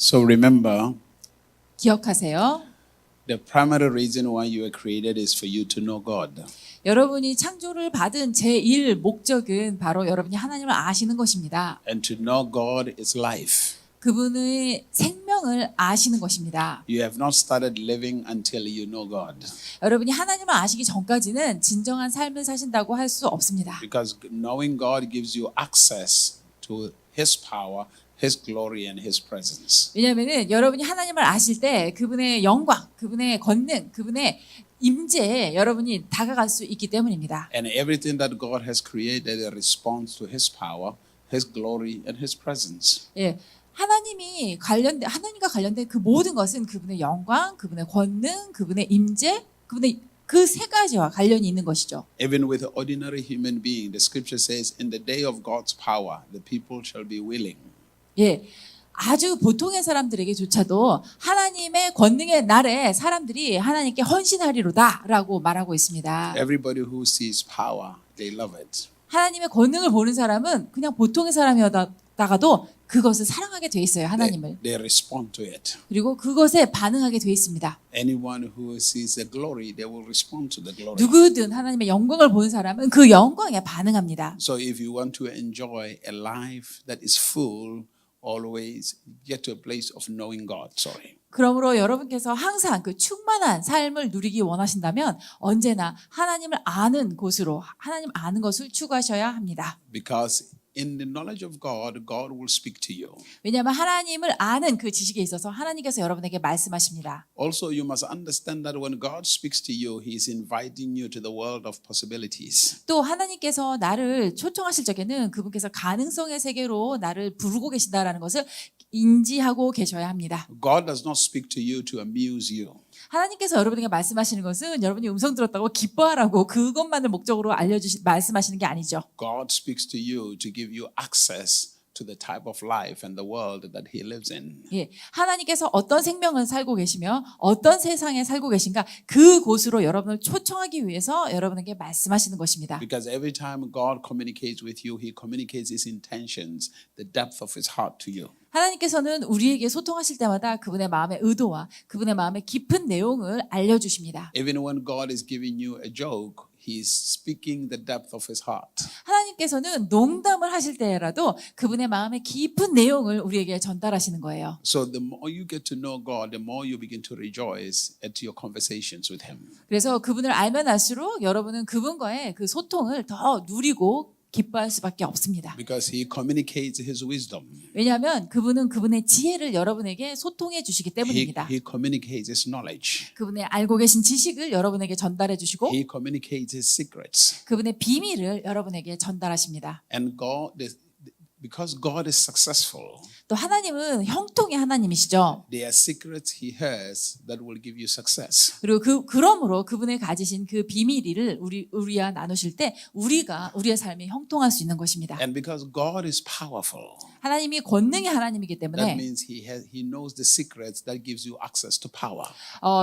So remember, 기억하세요. the primary reason why you were created is for you to know God. 여러분이 창조를 받은 제1 목적은 바로 여러분이 하나님을 아시는 것입니다. And to know God is life. 그분의 생명을 아시는 것입니다. You have not started living until you know God. 여러분이 하나님을 아시기 전까지는 진정한 삶을 사신다고 할 수 없습니다. Because knowing God gives you access to His power, His glory, and His presence. 왜냐하면 여러분이 하나님을 아실 때 그분의 영광, 그분의 권능, 그분의 임재에 여러분이 다가갈 수 있기 때문입니다. And everything that God has created responds to His power, His glory, and His presence. 예, 하나님과 관련된 그 모든 것은 그분의 영광, 그분의 권능, 그분의 임재, 그분의 그 세 가지와 관련이 있는 것이죠. Even with an ordinary human being, the scripture says, in the day of God's power, the people shall be willing. 예, 아주 보통의 사람들에게조차도 하나님의 권능의 날에 사람들이 하나님께 헌신하리로다라고 말하고 있습니다. Everybody who sees power, they love it. 하나님의 권능을 보는 사람은 그냥 보통의 사람이었다가도 그것을 사랑하게 돼 있어요, 하나님을. They respond to it. 그리고 그것에 반응하게 돼 있습니다. Anyone who sees the glory, they will respond to the glory. 누구든 하나님의 영광을 보는 사람은 그 영광에 반응합니다. So if you want to enjoy a life that is full, always get to a place of knowing God. 그러므로 여러분께서 항상 그 충만한 삶을 누리기 원하신다면 언제나 하나님을 아는 곳으로 하나님 아는 것을 추구하셔야 합니다. Because in the knowledge of God, God will speak to you. 왜냐하면 하나님을 아는 그 지식에 있어서 하나님께서 여러분에게 말씀하십니다. Also, you must understand that when God speaks to you, He is inviting you to the world of possibilities. 또 하나님께서 나를 초청하실 적에는 그분께서 가능성의 세계로 나를 부르고 계신다라는 것을 인지하고 계셔야 합니다. God does not speak to you to amuse you. 하나님께서 여러분에게 말씀하시는 것은 여러분이 음성 들었다고 기뻐하라고 그것만을 목적으로 말씀하시는 게 아니죠. God speaks to you to give you access to the type of life and the world that He lives in. 예, 하나님께서 어떤 생명을 살고 계시며 어떤 세상에 살고 계신가 그곳으로 여러분을 초청하기 위해서 여러분에게 말씀하시는 것입니다. Because every time God communicates with you, He communicates His intentions, the depth of His heart to you. 하나님께서는 우리에게 소통하실 때마다 그분의 마음의 의도와 그분의 마음의 깊은 내용을 알려주십니다. Even when God is giving you a joke, He is speaking the depth of His heart. 하나님께서는 농담을 하실 때라도 그분의 마음의 깊은 내용을 우리에게 전달하시는 거예요. So the more you get to know God, the more you begin to rejoice at your conversations with Him. 그래서 그분을 알면 알수록 여러분은 그분과의 그 소통을 더 누리고 기뻐할 수밖에 없습니다. Because He communicates His wisdom. 왜냐하면 그분은 그분의 지혜를 여러분에게 소통해 주시기 때문입니다. He communicates His knowledge. 그분의 알고 계신 지식을 여러분에게 전달해 주시고 He communicates His secrets. 그분의 비밀을 여러분에게 전달하십니다. And because God is successful, 또 하나님은 형통의 하나님이시죠. there are secrets He has that will give you success. 그리고 그러므로 그분의 가지신 그 비밀을 우리와 나누실 때 우리의 삶이 형통할 수 있는 것입니다. And because God is powerful, 하나님이 권능의 하나님이기 that 때문에 means He knows the secrets that gives you access to power.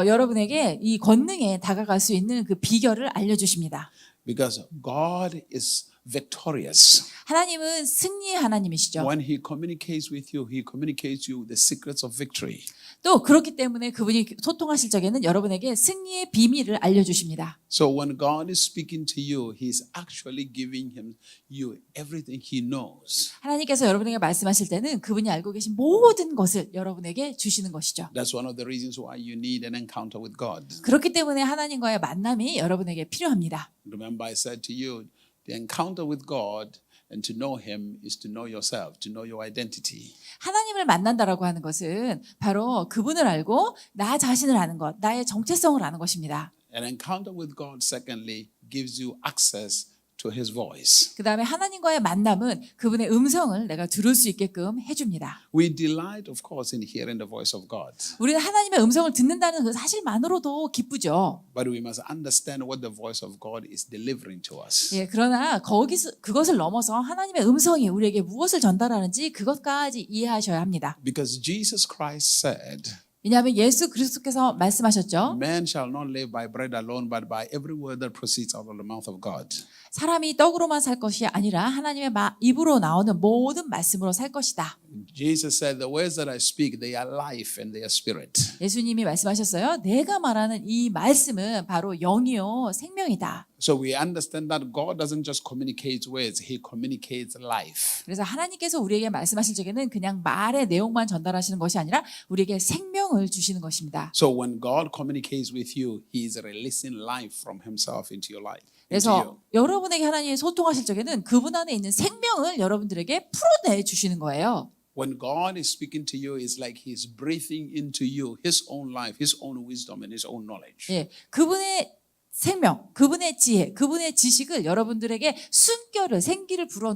여러분에게 이 권능에 다가갈 수 있는 그 비결을 알려주십니다. Because God is victorious. 하나님은 승리의 하나님이시죠. When He communicates with you, He communicates you the secrets of victory. 또 그렇기 때문에 그분이 소통하실 적에는 여러분에게 승리의 비밀을 알려주십니다. So when God is speaking to you, He's actually giving you everything He knows. 하나님께서 여러분에게 말씀하실 때는 그분이 알고 계신 모든 것을 여러분에게 주시는 것이죠. That's one of the reasons why you need an encounter with God. 그렇기 때문에 하나님과의 만남이 여러분에게 필요합니다. Remember I said to you, the encounter with God and to know Him is to know yourself, to know your identity. 하나님을 만난다라고 하는 것은 바로 그분을 알고 나 자신을 아는 것, 나의 정체성을 아는 것입니다. An encounter with God, secondly, gives you access to His voice. 그 다음에 하나님과의 만남은 그분의 음성을 내가 들을 수 있게끔 해줍니다. We delight, of course, in hearing the voice of God. 우리는 하나님의 음성을 듣는다는 그 사실만으로도 기쁘죠. But we must understand what the voice of God is delivering to us. 예, 그러나 그것을 넘어서 하나님의 음성이 우리에게 무엇을 전달하는지 그것까지 이해하셔야 합니다. Because Jesus Christ said, 왜냐하면 예수 그리스도께서 말씀하셨죠. Man shall not live by bread alone, but by every word that proceeds out of the mouth of God. 사람이 떡으로만 살 것이 아니라 하나님의 입으로 나오는 모든 말씀으로 살 것이다. Jesus said, the words that I speak, they are life and they are spirit. 예수님이 말씀하셨어요. 내가 말하는 이 말씀은 바로 영이요 생명이다. So we understand that God doesn't just communicate words, He communicates life. 그래서 하나님께서 우리에게 말씀하실 적에는 그냥 말의 내용만 전달하시는 것이 아니라 우리에게 생명을 주시는 것입니다. So when God communicates with you, He is releasing life from Himself into your life. 그래서 여러분에게 하나님이 소통하실 적에는 그분 안에 있는 생명을 여러분들에게 풀어내 주시는 거예요. When God is speaking to you, it's like He's breathing into you His own life, His own wisdom, and His own knowledge. 예, 그분의 생명, 그분의 지혜, 그분의 지식을 여러분들에게 숨결을 생기를 불어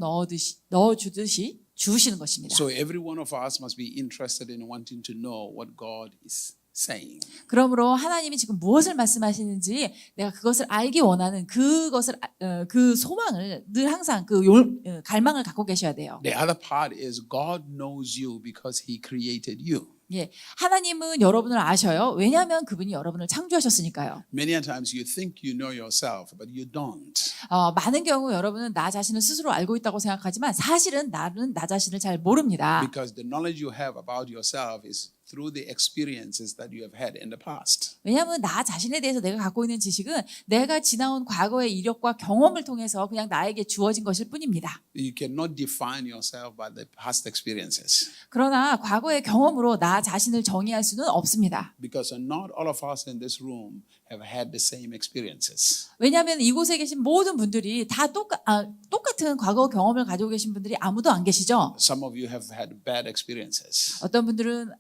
넣어주듯이 주시는 것입니다. So every one of us must be interested in wanting to know what God is saying. 그러므로 하나님이 지금 무엇을 말씀하시는지 내가 그것을 알기 원하는 그것을 그 소망을 늘 항상 갈망을 갖고 계셔야 돼요. The other part is God knows you because He created you. 예, 하나님은 여러분을 아셔요. 왜냐하면 그분이 여러분을 창조하셨으니까요. Many times you think you know yourself, but you don't. 많은 경우 여러분은 나 자신을 스스로 알고 있다고 생각하지만 사실은 나는 나 자신을 잘 모릅니다. Because the knowledge you have about yourself is through the experiences that you have had in the past. 왜냐하면 나 자신에 대해서 내가 갖고 있는 지식은 내가 지나온 과거의 이력과 경험을 통해서 그냥 나에게 주어진 것일 뿐입니다. You cannot define yourself by the past experiences. 그러나 과거의 경험으로 나 자신을 정의할 수는 없습니다. Because not all of us in this room have had the same experiences. 왜냐하면 이곳에 계신 모든 분들이 다 똑같은 과거 경험을 가지고 계신 분들이 아무도 안 계시죠. Some of you have had bad experiences. 어떤 분들은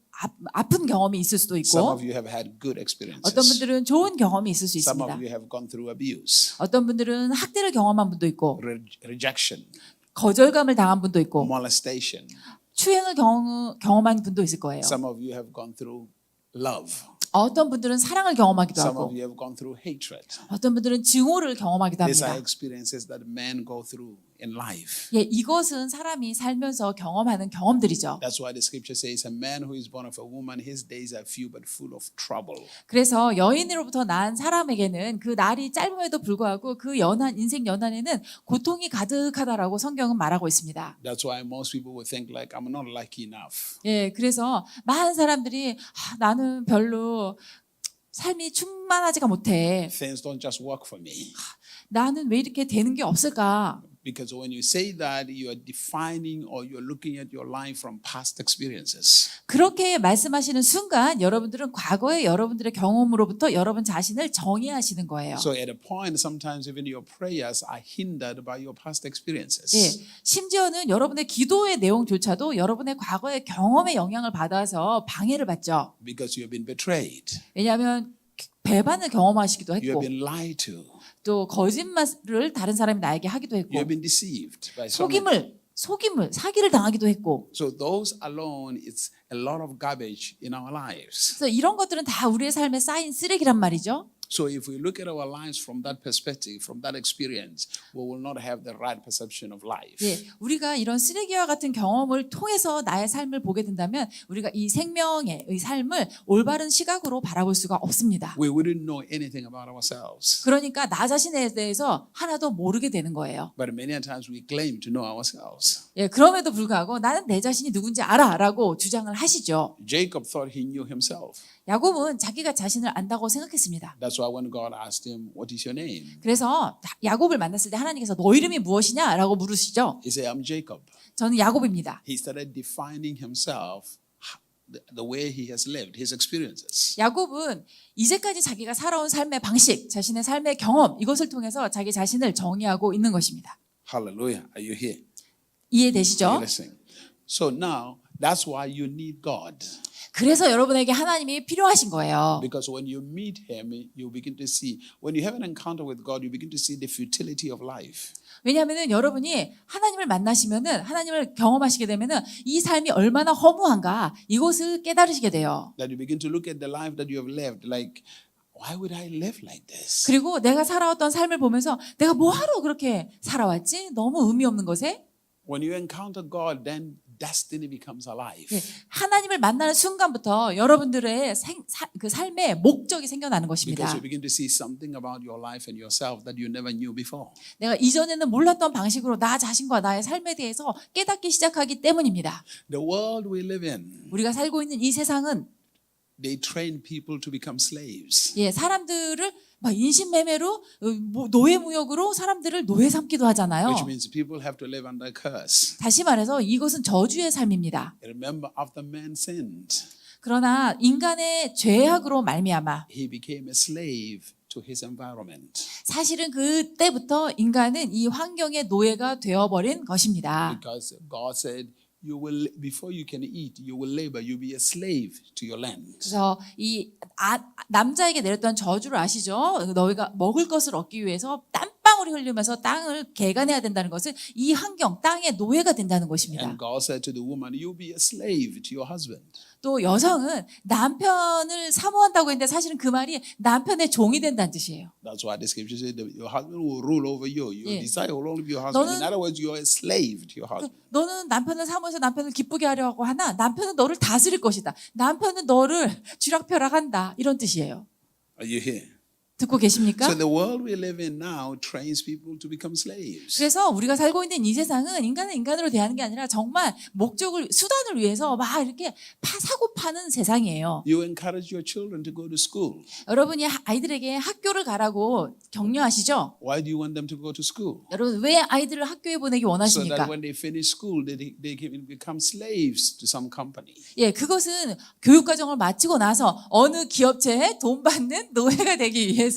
아픈 경험이 있을 수도 Some 있고 of you have had good experiences. 어떤 분들은 좋은 경험이 있을 수 Some 있습니다. of you have gone through abuse, 어떤 분들은 학대를 경험한 분도 있고 rejection, 거절감을 당한 분도 있고 molestation. 추행을 경험한 분도 있을 거예요. Some of you have gone through love. 어떤 분들은 사랑을 경험하기도 Some of 하고 you have gone through hatred. 어떤 분들은 증오를 경험하기도 These are 합니다. experiences that men go through in life. 예, 이것은 사람이 살면서 경험하는 경험들이죠. That's why the scripture says, a man who is born of a woman, his days are few but full of trouble. 그래서 여인으로부터 난 사람에게는 그 날이 짧음에도 불구하고 그 인생 연한에는 고통이 가득하다라고 성경은 말하고 있습니다. That's why most people will think like, I'm not lucky enough. 예, 그래서 많은 사람들이 나는 별로 삶이 충만하지가 못해. Things don't just work for me. 나는 왜 이렇게 되는 게 없을까? Because when you say that, you are defining or you're looking at your life from past experiences. 그렇게 말씀하시는 순간 여러분들은 과거의 여러분들의 경험으로부터 여러분 자신을 정의하시는 거예요. So at a point, sometimes even your prayers are hindered by your past experiences. 예, 심지어는 여러분의 기도의 내용조차도 여러분의 과거의 경험의 영향을 받아서 방해를 받죠. Because you have been betrayed. 왜냐하면 배반을 경험하시기도 You have 했고 been lied to. 또 거짓말을 다른 사람이 나에게 하기도 You 했고 have been deceived by someone. 속임을 사기를 당하기도 했고 So those alone, it's a lot of garbage in our lives. 그래서 이런 것들은 다 우리의 삶에 쌓인 쓰레기란 말이죠. So if we look at our lives from that perspective, from that experience, we will not have the right perception of life. 예, 우리가 이런 쓰레기와 같은 경험을 통해서 나의 삶을 보게 된다면 우리가 이 생명의 이 삶을 올바른 시각으로 바라볼 수가 없습니다. We wouldn't know anything about ourselves. 그러니까 나 자신에 대해서 하나도 모르게 되는 거예요. But many times we claim to know ourselves. 예, 그럼에도 불구하고 나는 내 자신이 누군지 알아라고 주장을 하시죠. Jacob thought he knew himself. 야곱은 자기가 자신을 안다고 생각했습니다. That's why when God asked him, what is your name? 그래서 야곱을 만났을 때 하나님께서 너 이름이 무엇이냐라고 물으시죠. He said, I'm Jacob. 저는 야곱입니다. He started defining himself, the way he has lived, his experiences. 야곱은 이제까지 자기가 살아온 삶의 방식, 자신의 삶의 경험 이것을 통해서 자기 자신을 정의하고 있는 것입니다. Hallelujah. Are you here? Are 이해되시죠? you listening? So now, that's why you need God. 그래서 여러분에게 하나님이 필요하신 거예요. Because when you meet him, you begin to see, when you have an encounter with God, you begin to see the futility of life. 왜냐하면 여러분이 하나님을 만나시면은 하나님을 경험하시게 되면은 이 삶이 얼마나 허무한가 이것을 깨달으시게 돼요. That you begin to look at the life that you have lived, like, why would I live like this? 그리고 내가 살아왔던 삶을 보면서 내가 뭐하러 그렇게 살아왔지? 너무 의미 없는 것에? When you encounter God, then destiny becomes alive. 예, 하나님을 만나는 순간부터 여러분들의 그 삶의 목적이 생겨나는 Because 것입니다. you begin to see something about your life and yourself that you never knew before. 내가 이전에는 몰랐던 방식으로 나 자신과 나의 삶에 대해서 깨닫기 시작하기 때문입니다. The world we live in, 우리가 살고 있는 이 세상은 they train people to become slaves. 예, 사람들을 막 인신매매로 노예무역으로 사람들을 노예 삼기도 하잖아요. Which means people have to live under curse. 다시 말해서 이것은 저주의 삶입니다. Remember, after man sinned, 그러나 인간의 죄악으로 말미암아 he became a slave to his environment. 사실은 그때부터 인간은 이 환경의 노예가 되어버린 것입니다. Because God said, you will, before you can eat, you will labor, you'll be a slave to your land. 그래서 이 남자에게 내렸던 저주를 아시죠? 너희가 먹을 것을 얻기 위해서 땀방울이 흐르면서 땅을 개간해야 된다는 것은 이 환경, 땅의 노예가 된다는 것입니다. And God said to the woman, you'll be a slave to your husband. 또 여성은 남편을 사모한다고 했는데 사실은 그 말이 남편의 종이 된다는 뜻이에요. That's why the scripture said that your husband will rule over you. Your 예. desire will only be your husband. In other words, you're a slave to your husband. 너는 남편을 사모해서 남편을 기쁘게 하려고 하나 남편은 너를 다스릴 것이다. 남편은 너를 쥐락펴락한다. 이런 뜻이에요. Are you here? 듣고 계십니까? So the world we live in now trains people to become slaves. 그래서 우리가 살고 있는 이 세상은 인간은 인간으로 대하는 게 아니라 정말 목적을 수단을 위해서 막 이렇게 사고 파는 세상이에요. You encourage your children to go to school. 여러분이 아이들에게 학교를 가라고 격려하시죠? Why do you want them to go to school? 여러분 왜 아이들을 학교에 보내기 So 원하십니까? that when they finish school, they can become slaves to some company. 예, 그것은 교육 과정을 마치고 나서 어느 기업체에 돈 받는 노예가 되기 위해서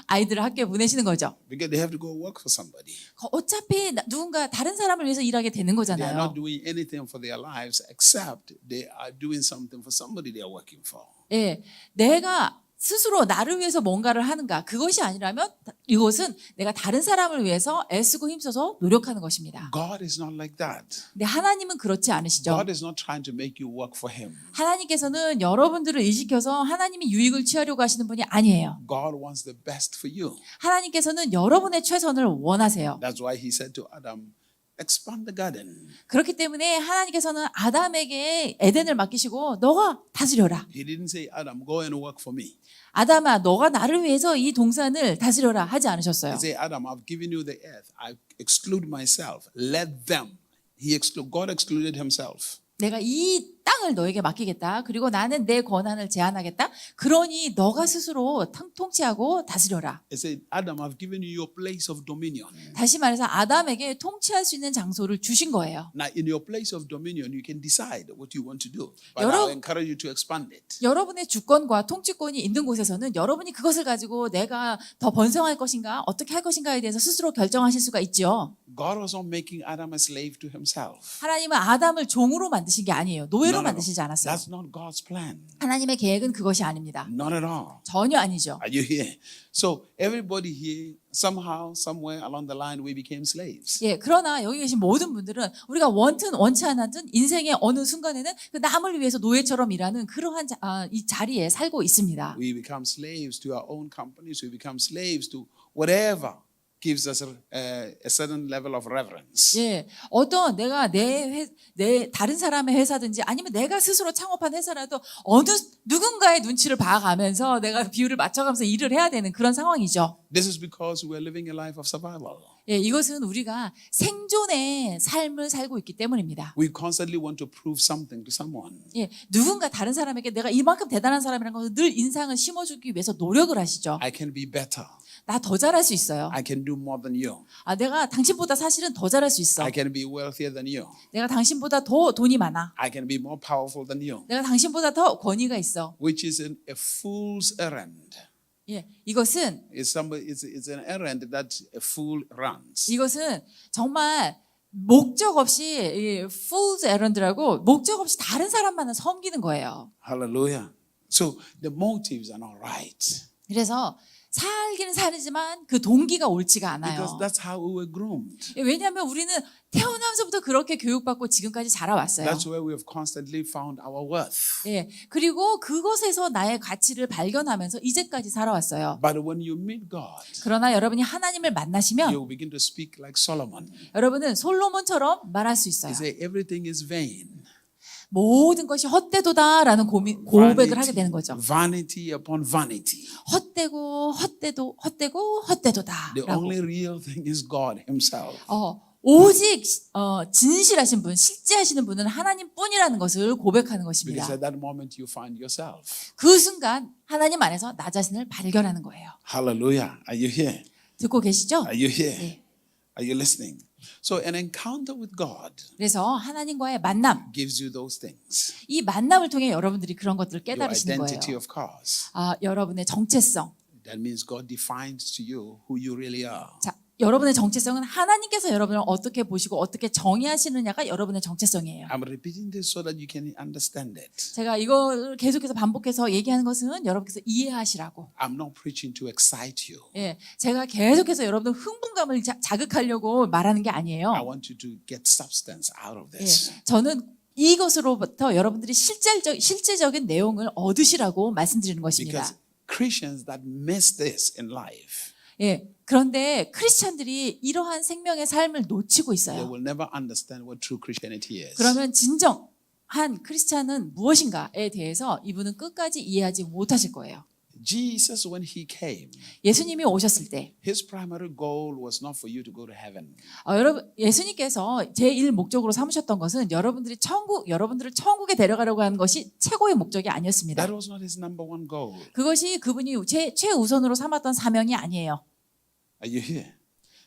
아이들을 학교에 보내시는 거죠. Because they have to go work for somebody. 어차피 누군가 다른 사람을 위해서 일하게 되는 They are 거잖아요. not doing anything for their lives except they are doing something for somebody they are working for. 예, 내가 스스로 나를 위해서 뭔가를 하는가 그것이 아니라면 이것은 내가 다른 사람을 위해서 애쓰고 힘써서 노력하는 것입니다. God is not like that. 근데 하나님은 그렇지 않으시죠. God is not trying to make you work for Him. 하나님께서는 여러분들을 일시켜서 하나님이 유익을 취하려고 하시는 분이 아니에요. God wants the best for you. 하나님께서는 여러분의 최선을 원하세요. That's why He said to Adam, expand the garden. 그렇기 때문에 하나님께서는 아담에게 에덴을 맡기시고 너가 다스려라. He didn't say, Adam, go and work for me. 아담아 너가 나를 위해서 이 동산을 다스려라 하지 않으셨어요. He said, Adam, I've given you the earth. I exclude myself. Let them. God excluded Himself. 내가 이 땅을 너에게 맡기겠다. 그리고 나는 내 권한을 제한하겠다. 그러니 너가 스스로 통치하고 다스려라. He said, Adam, I've given you your place of dominion. 다시 말해서 아담에게 통치할 수 있는 장소를 주신 거예요. Now, in your place of dominion, you can decide what you want to do. But 여러- I'll encourage you to expand it. 여러분의 주권과 통치권이 있는 곳에서는 여러분이 그것을 가지고 내가 더 번성할 것인가 어떻게 할 것인가에 대해서 스스로 결정하실 수가 있죠. God was not making Adam a slave to himself. 하나님은 아담을 종으로 만드신 게 아니에요. 노예로 No, no, no. 만드시지 않았어요. That's not God's plan. 하나님의 계획은 그것이 아닙니다. Not at all. 전혀 아니죠. Are you here? So everybody here, somehow, somewhere along the line, we became slaves. 예, 그러나 여기 계신 모든 분들은 우리가 원튼 원치 않았든 인생의 어느 순간에는 그 남을 위해서 노예처럼 일하는 그러한 이 자리에 살고 있습니다. We become slaves to our own companies. We become slaves to whatever gives us a certain level of reverence. 예, 어떤 내가 내 다른 사람의 회사든지 아니면 내가 스스로 창업한 회사라도 어느 누군가의 눈치를 봐가면서 내가 비율을 맞춰가면서 일을 해야 되는 그런 상황이죠. This is because we're living a life of survival. 예, 이것은 우리가 생존의 삶을 살고 있기 때문입니다. We constantly want to prove something to someone. 예, 누군가 다른 사람에게 내가 이만큼 대단한 사람이라는 것을 늘 인상을 심어주기 위해서 노력을 하시죠. I can be better. 나 더 잘할 수 있어요. I can do more than you. 내가 당신보다 사실은 더 잘할 수 있어. I can be wealthier than you. 내가 당신보다 더 돈이 많아. I can be more powerful than you. 내가 당신보다 더 권위가 있어. Which is a fool's errand. 예, 이것은 It's an errand that a fool runs. 이것은 정말 목적 없이 이 fool's errand라고 목적 없이 다른 사람만을 섬기는 거예요. Hallelujah. So the motives are not right. 그래서 살기는 살지만 그 동기가 옳지가 Because 않아요. that's how we were groomed. 왜냐하면 우리는 태어나면서부터 그렇게 교육받고 지금까지 자라왔어요. That's where we have constantly found our worth. 예, 그리고 그것에서 나의 가치를 발견하면서 이제까지 살아왔어요. But when you meet God, 그러나 여러분이 하나님을 만나시면 you begin to speak like Solomon. 여러분은 솔로몬처럼 말할 수 있어요. You say everything is vain. 모든 것이 헛되도다라는 고백을 하게 되는 거죠. Vanity upon vanity. 헛되고 헛되도 헛되고 헛되도다. The only real thing is God Himself. 오직 진실하신 분, 실제하시는 분은 하나님뿐이라는 것을 고백하는 것입니다. Because at that moment you find yourself. 그 순간 하나님 안에서 나 자신을 발견하는 거예요. Hallelujah. Are you here? 듣고 계시죠? Are you here? 네. Are you listening? So an encounter with God 그래서 하나님과의 만남, gives you those things. 이 만남을 통해 여러분들이 그런 것들을 Your 깨달으시는 identity 거예요. of course. 여러분의 정체성. That means God defines to you who you really are. 자, 여러분의 정체성은 하나님께서 여러분을 어떻게 보시고 어떻게 정의하시느냐가 여러분의 정체성이에요. I'm repeating this so that you can understand it. 제가 이걸 계속해서 반복해서 얘기하는 것은 여러분께서 이해하시라고. I'm not preaching to excite you. 예, 제가 계속해서 여러분들 흥분감을 자극하려고 말하는 게 아니에요. I want you to get substance out of this. 예, 저는 이것으로부터 여러분들이 실제적인 내용을 얻으시라고 말씀드리는 것입니다. Because Christians that miss this in life, 예, 그런데 크리스찬들이 이러한 생명의 삶을 놓치고 they 있어요. will never understand what true Christianity is. 그러면 진정한 크리스찬은 무엇인가에 대해서 이분은 끝까지 이해하지 못하실 거예요. Jesus, when He came, 예수님이 오셨을 때 His primary goal was not for you to go to heaven. 여러분 예수님께서 제1 목적으로 삼으셨던 것은 여러분들을 천국에 데려가려고 하는 것이 최고의 목적이 아니었습니다. That was not His number one goal. 그것이 그분이 최우선으로 삼았던 사명이 아니에요. Are you here?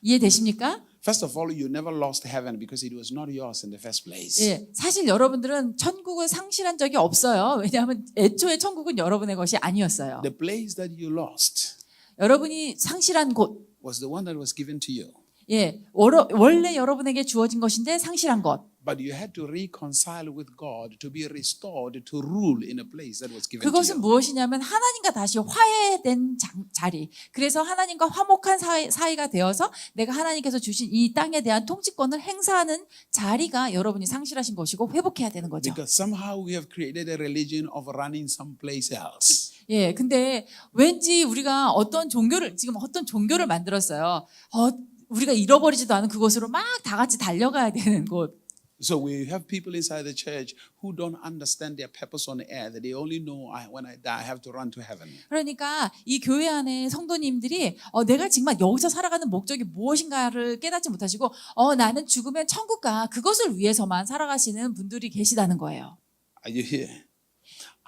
이해되십니까? First of all, you never lost heaven because it was not yours in the first place. 예, 사실 여러분들은 천국을 상실한 적이 없어요. 왜냐하면 애초에 천국은 여러분의 것이 아니었어요. The place that you lost 여러분이 상실한 곳, was the one that was given to you. 예, 원래 여러분에게 주어진 것인데 상실한 것. But you had to reconcile with God to be restored to rule in a place that was given to 그것은 you. 무엇이냐면 하나님과 다시 화해된 자리. 그래서 하나님과 화목한 사이가 되어서 내가 하나님께서 주신 이 땅에 대한 통치권을 행사하는 자리가 여러분이 상실하신 것이고 회복해야 되는 거죠. Because somehow we have created a religion of running someplace else. 예, 근데 왠지 우리가 어떤 종교를 만들었어요. 우리가 잃어버리지도 않은 그곳으로 막 다 같이 달려가야 되는 곳. So we have people inside the church who don't understand their purpose on earth. They only know when I die, I have to run to heaven. 그러니까 이 교회 안에 성도님들이 내가 정말 여기서 살아가는 목적이 무엇인가를 깨닫지 못하시고 나는 죽으면 천국 가 그것을 위해서만 살아가시는 분들이 계시다는 거예요. Are you here?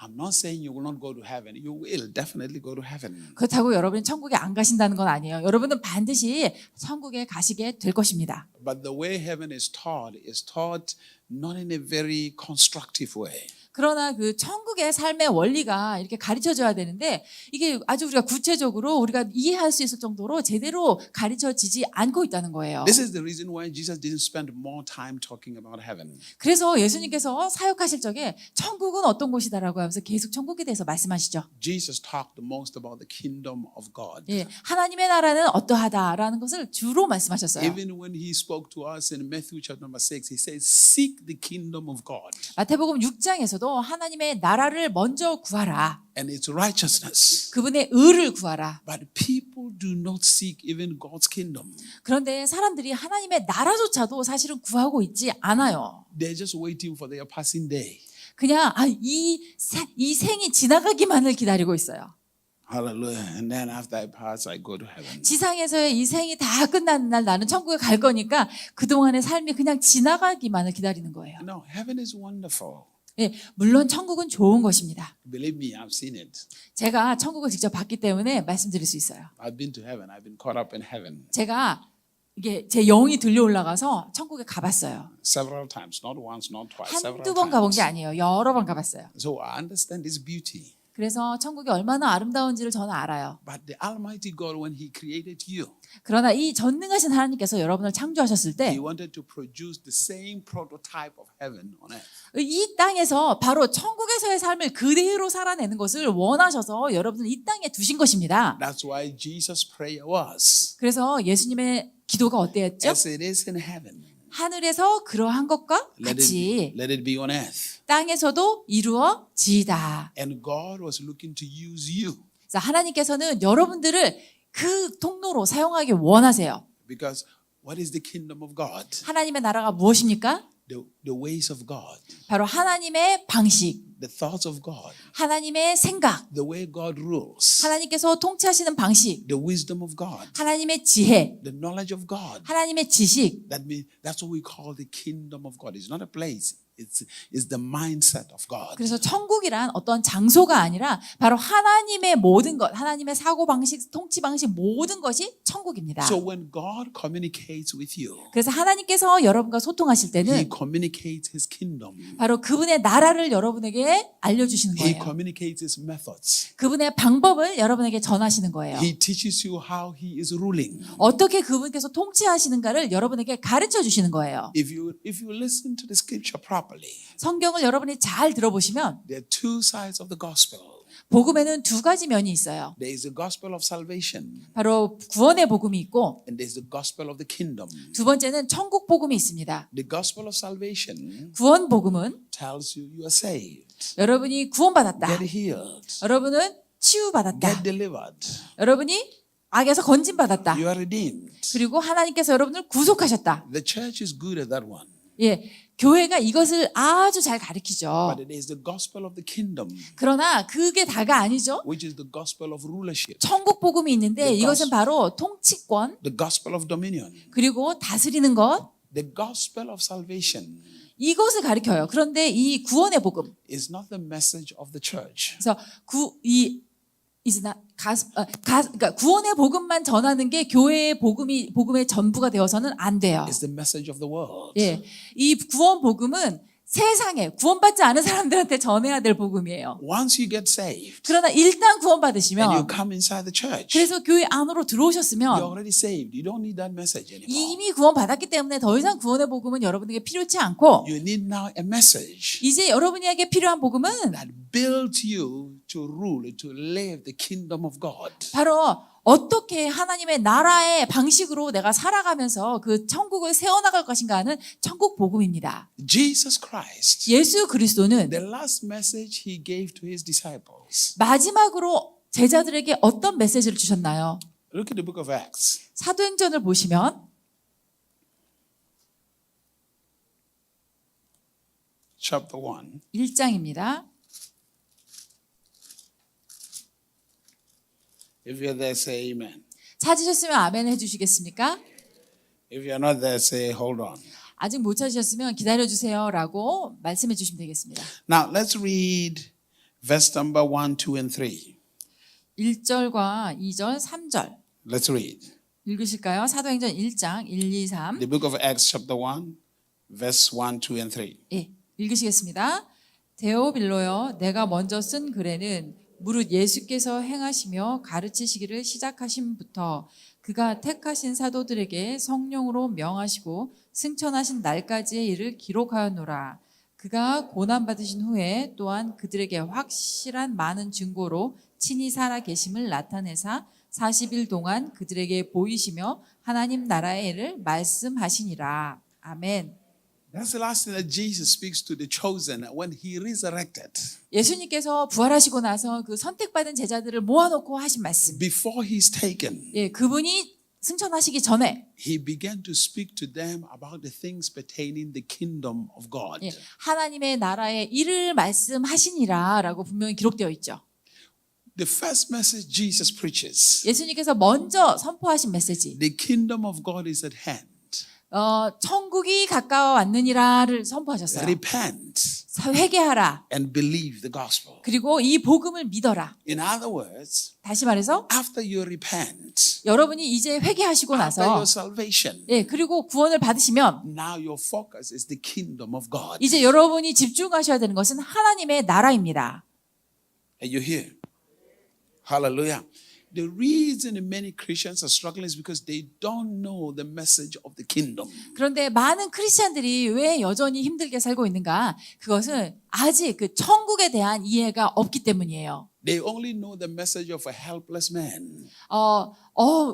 I'm not saying you will not go to heaven. You will definitely go to heaven. 그렇다고 여러분이 천국에 안 가신다는 건 아니에요. 여러분은 반드시 천국에 가시게 될 것입니다. But the way heaven is taught not in a very constructive way. 그러나 그 천국의 삶의 원리가 이렇게 가르쳐줘야 되는데 이게 아주 우리가 구체적으로 우리가 이해할 수 있을 정도로 제대로 가르쳐지지 않고 있다는 거예요. This is the reason why Jesus didn't spend more time talking about heaven. 그래서 예수님께서 사역하실 적에 천국은 어떤 곳이다라고 하면서 계속 천국에 대해서 말씀하시죠. Jesus talked the most about the kingdom of God. 예, 하나님의 나라는 어떠하다라는 것을 주로 말씀하셨어요. Even when he spoke to us in Matthew chapter number 6, he says, "Seek the kingdom of God 마태복음 6장에서도 하나님의 나라를 먼저 구하라. and its righteousness." 그분의 의를 구하라. But people do not seek even God's kingdom. 그런데 사람들이 하나님의 나라조차도 사실은 구하고 있지 않아요. They're just waiting for their passing day. 그냥 이 생이 지나가기만을 기다리고 있어요. Hallelujah. And then after I pass, I go to heaven. 지상에서의 이 생이 다 끝나는 날 나는 천국에 갈 거니까 그동안의 삶이 그냥 지나가기만을 기다리는 거예요. No, heaven is wonderful. 예, 물론 천국은 좋은 것입니다. Believe me, I've seen it. 제가 천국을 직접 봤기 때문에 말씀드릴 수 있어요. I've been to heaven. I've been caught up in heaven 제가 이게 제 영이 들려 올라가서 천국에 가봤어요. several times, not once, not twice, several 한두 번 가본 times. 게 아니에요. 여러 번 가봤어요. So I understand its beauty. 그래서 천국이 얼마나 아름다운지를 저는 알아요. But the Almighty God, when He created you, 그러나 이 전능하신 하나님께서 여러분을 창조하셨을 때 He wanted to produce the same prototype of heaven on earth. 이 땅에서 바로 천국에서의 삶을 그대로 살아내는 것을 원하셔서 여러분을 이 땅에 두신 것입니다. That's why Jesus' prayer was, 그래서 예수님의 기도가 어땠죠? as it is in heaven, 하늘에서 그러한 것과 같이 let it be on earth. 땅에서도 이루어지이다. And God was looking to use you 그래서 하나님께서는 여러분들을 그 통로로 사용하기 원하세요. because what is the kingdom of God? 하나님의 나라가 무엇입니까? The ways of God, 바로 하나님의 방식, the thoughts of God, 하나님의 생각, the way God rules, 하나님께서 통치하시는 방식, the wisdom of God, 하나님의 지혜, the knowledge of God. 하나님의 지식. That's what we call the kingdom of God. It's not a place. It's the mindset of God. 그래서 천국이란 어떤 장소가 아니라 바로 하나님의 모든 것, 하나님의 사고 방식, 통치 방식 모든 것이 천국입니다. So when God communicates with you, 그래서 하나님께서 여러분과 소통하실 He 때는 communicates His kingdom. 바로 그분의 나라를 여러분에게 알려주시는 He 거예요. communicates His methods. 그분의 방법을 여러분에게 전하시는 거예요. He teaches you how He is ruling. 어떻게 그분께서 통치하시는가를 여러분에게 가르쳐 주시는 거예요. If you listen to the scripture properly, 성경을 여러분이 잘 들어보시면 there are two sides of the gospel. 복음에는 두 가지 면이 있어요. There is the gospel of salvation, 바로 구원의 복음이 있고 and there is the gospel of the kingdom. 두 번째는 천국 복음이 있습니다. The gospel of salvation 구원 복음은 tells you you are saved, 여러분이 구원받았다. get healed, 여러분은 치유받았다. get delivered, 여러분이 악에서 건진받았다. you are redeemed. 그리고 하나님께서 여러분을 구속하셨다. The church is good at that one. 예, 교회가 이것을 아주 잘 가르치죠. But it is the gospel of the kingdom, 그러나 그게 다가 아니죠. which is the gospel of rulership, 천국 복음이 있는데 The 이것은 바로 통치권 the gospel of dominion, 그리고 다스리는 것 the gospel of salvation 이것을 가르쳐요. 그런데 이 구원의 복음 is not the message of the church. 그래서 그러니까 구원의 복음만 전하는 게 교회의 복음의 전부가 되어서는 안 돼요. It's the message of the world. 예, 이 구원 복음은 세상에 구원받지 않은 사람들한테 전해야 될 복음이에요. Once you get saved 그러나 일단 and you 구원받으시면 come inside the church, 그래서 교회 안으로 you're 들어오셨으면 already saved. You don't need that message anymore. 이미 구원받았기 때문에 더 이상 구원의 복음은 여러분에게 필요치 않고 You need now a message 이제 여러분에게 필요한 복음은 that builds you to rule, to live the kingdom of God. 바로 어떻게 하나님의 나라의 방식으로 내가 살아가면서 그 천국을 세워나갈 것인가 하는 천국 복음입니다. Jesus Christ, 예수 그리스도는 the last message He gave to His disciples. 마지막으로 제자들에게 어떤 메시지를 주셨나요? Look at the book of Acts. 사도행전을 보시면 Chapter 1. 1장입니다. If you're there, say amen. 찾으셨으면 아멘 해주시겠습니까? If you're not there, say hold on. 아직 못 찾으셨으면 기다려주세요라고 말씀해 주시면 되겠습니다. Now, let's read verse number 1, 2, and 3. 1절과 2절, 3절 Let's read. 읽으실까요? 사도행전 1장 1, 2, 3 The book of Acts, chapter 1, verse 1, 2, and 3. 예, 읽으시겠습니다. 데오빌로여 내가 먼저 쓴 글에는 무릇 예수께서 행하시며 가르치시기를 시작하심부터 그가 택하신 사도들에게 성령으로 명하시고 승천하신 날까지의 일을 기록하였노라. 그가 고난받으신 후에 또한 그들에게 확실한 많은 증거로 친히 살아 계심을 나타내사 40일 동안 그들에게 보이시며 하나님 나라의 일을 말씀하시니라. 아멘. That's the last thing that Jesus speaks to the chosen when He resurrected. 예수님께서 부활하시고 나서 그 선택받은 제자들을 모아놓고 하신 말씀. Before He's taken, 예, 그분이 승천하시기 전에 He began to speak to them about the things pertaining the kingdom of God. 예, 하나님의 나라의 일을 말씀하시니라라고 분명히 기록되어 있죠. The first message Jesus preaches, 예수님께서 먼저 선포하신 메시지. the kingdom of God is at hand. 천국이 가까워 왔느니라를 선포하셨어요. Repent 회개하라. and believe the gospel. 그리고 이 복음을 믿어라. In other words, 다시 말해서 after you repent, 여러분이 이제 회개하시고 after your 나서 salvation, 예, 그리고 구원을 받으시면 now your focus is the kingdom of God. 이제 여러분이 집중하셔야 되는 것은 하나님의 나라입니다. Are you here? Hallelujah. The reason many Christians are struggling is because they don't know the message of the kingdom. 그런데 많은 크리스찬들이 왜 여전히 힘들게 살고 있는가? 그것은 아직 그 천국에 대한 이해가 없기 때문이에요. They only know the message of a helpless man.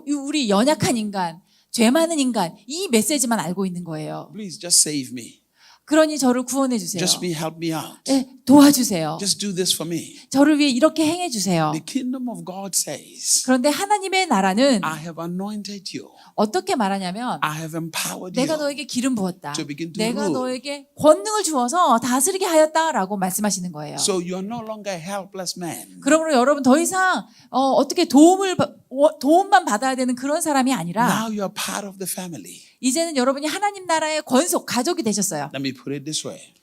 우리 연약한 인간, 죄 많은 인간 이 메시지만 알고 있는 거예요. Please just save me. 그러니 저를 구원해 주세요. Just help me out. 네, 도와주세요. Just do this for me. 저를 위해 이렇게 행해 주세요. The kingdom of God says, 그런데 하나님의 나라는 I have anointed you. 어떻게 말하냐면 I have empowered 내가 you. 너에게 기름 부었다. to begin to 내가 rule. 너에게 권능을 주어서 다스리게 하였다라고 말씀하시는 거예요. So you are no longer a helpless man. 그러므로 여러분 더 이상 어떻게 도움만 받아야 되는 그런 사람이 아니라 Now you are part of the family. 이제는 여러분이 하나님 나라의 권속 가족이 되셨어요. Let me put it this way.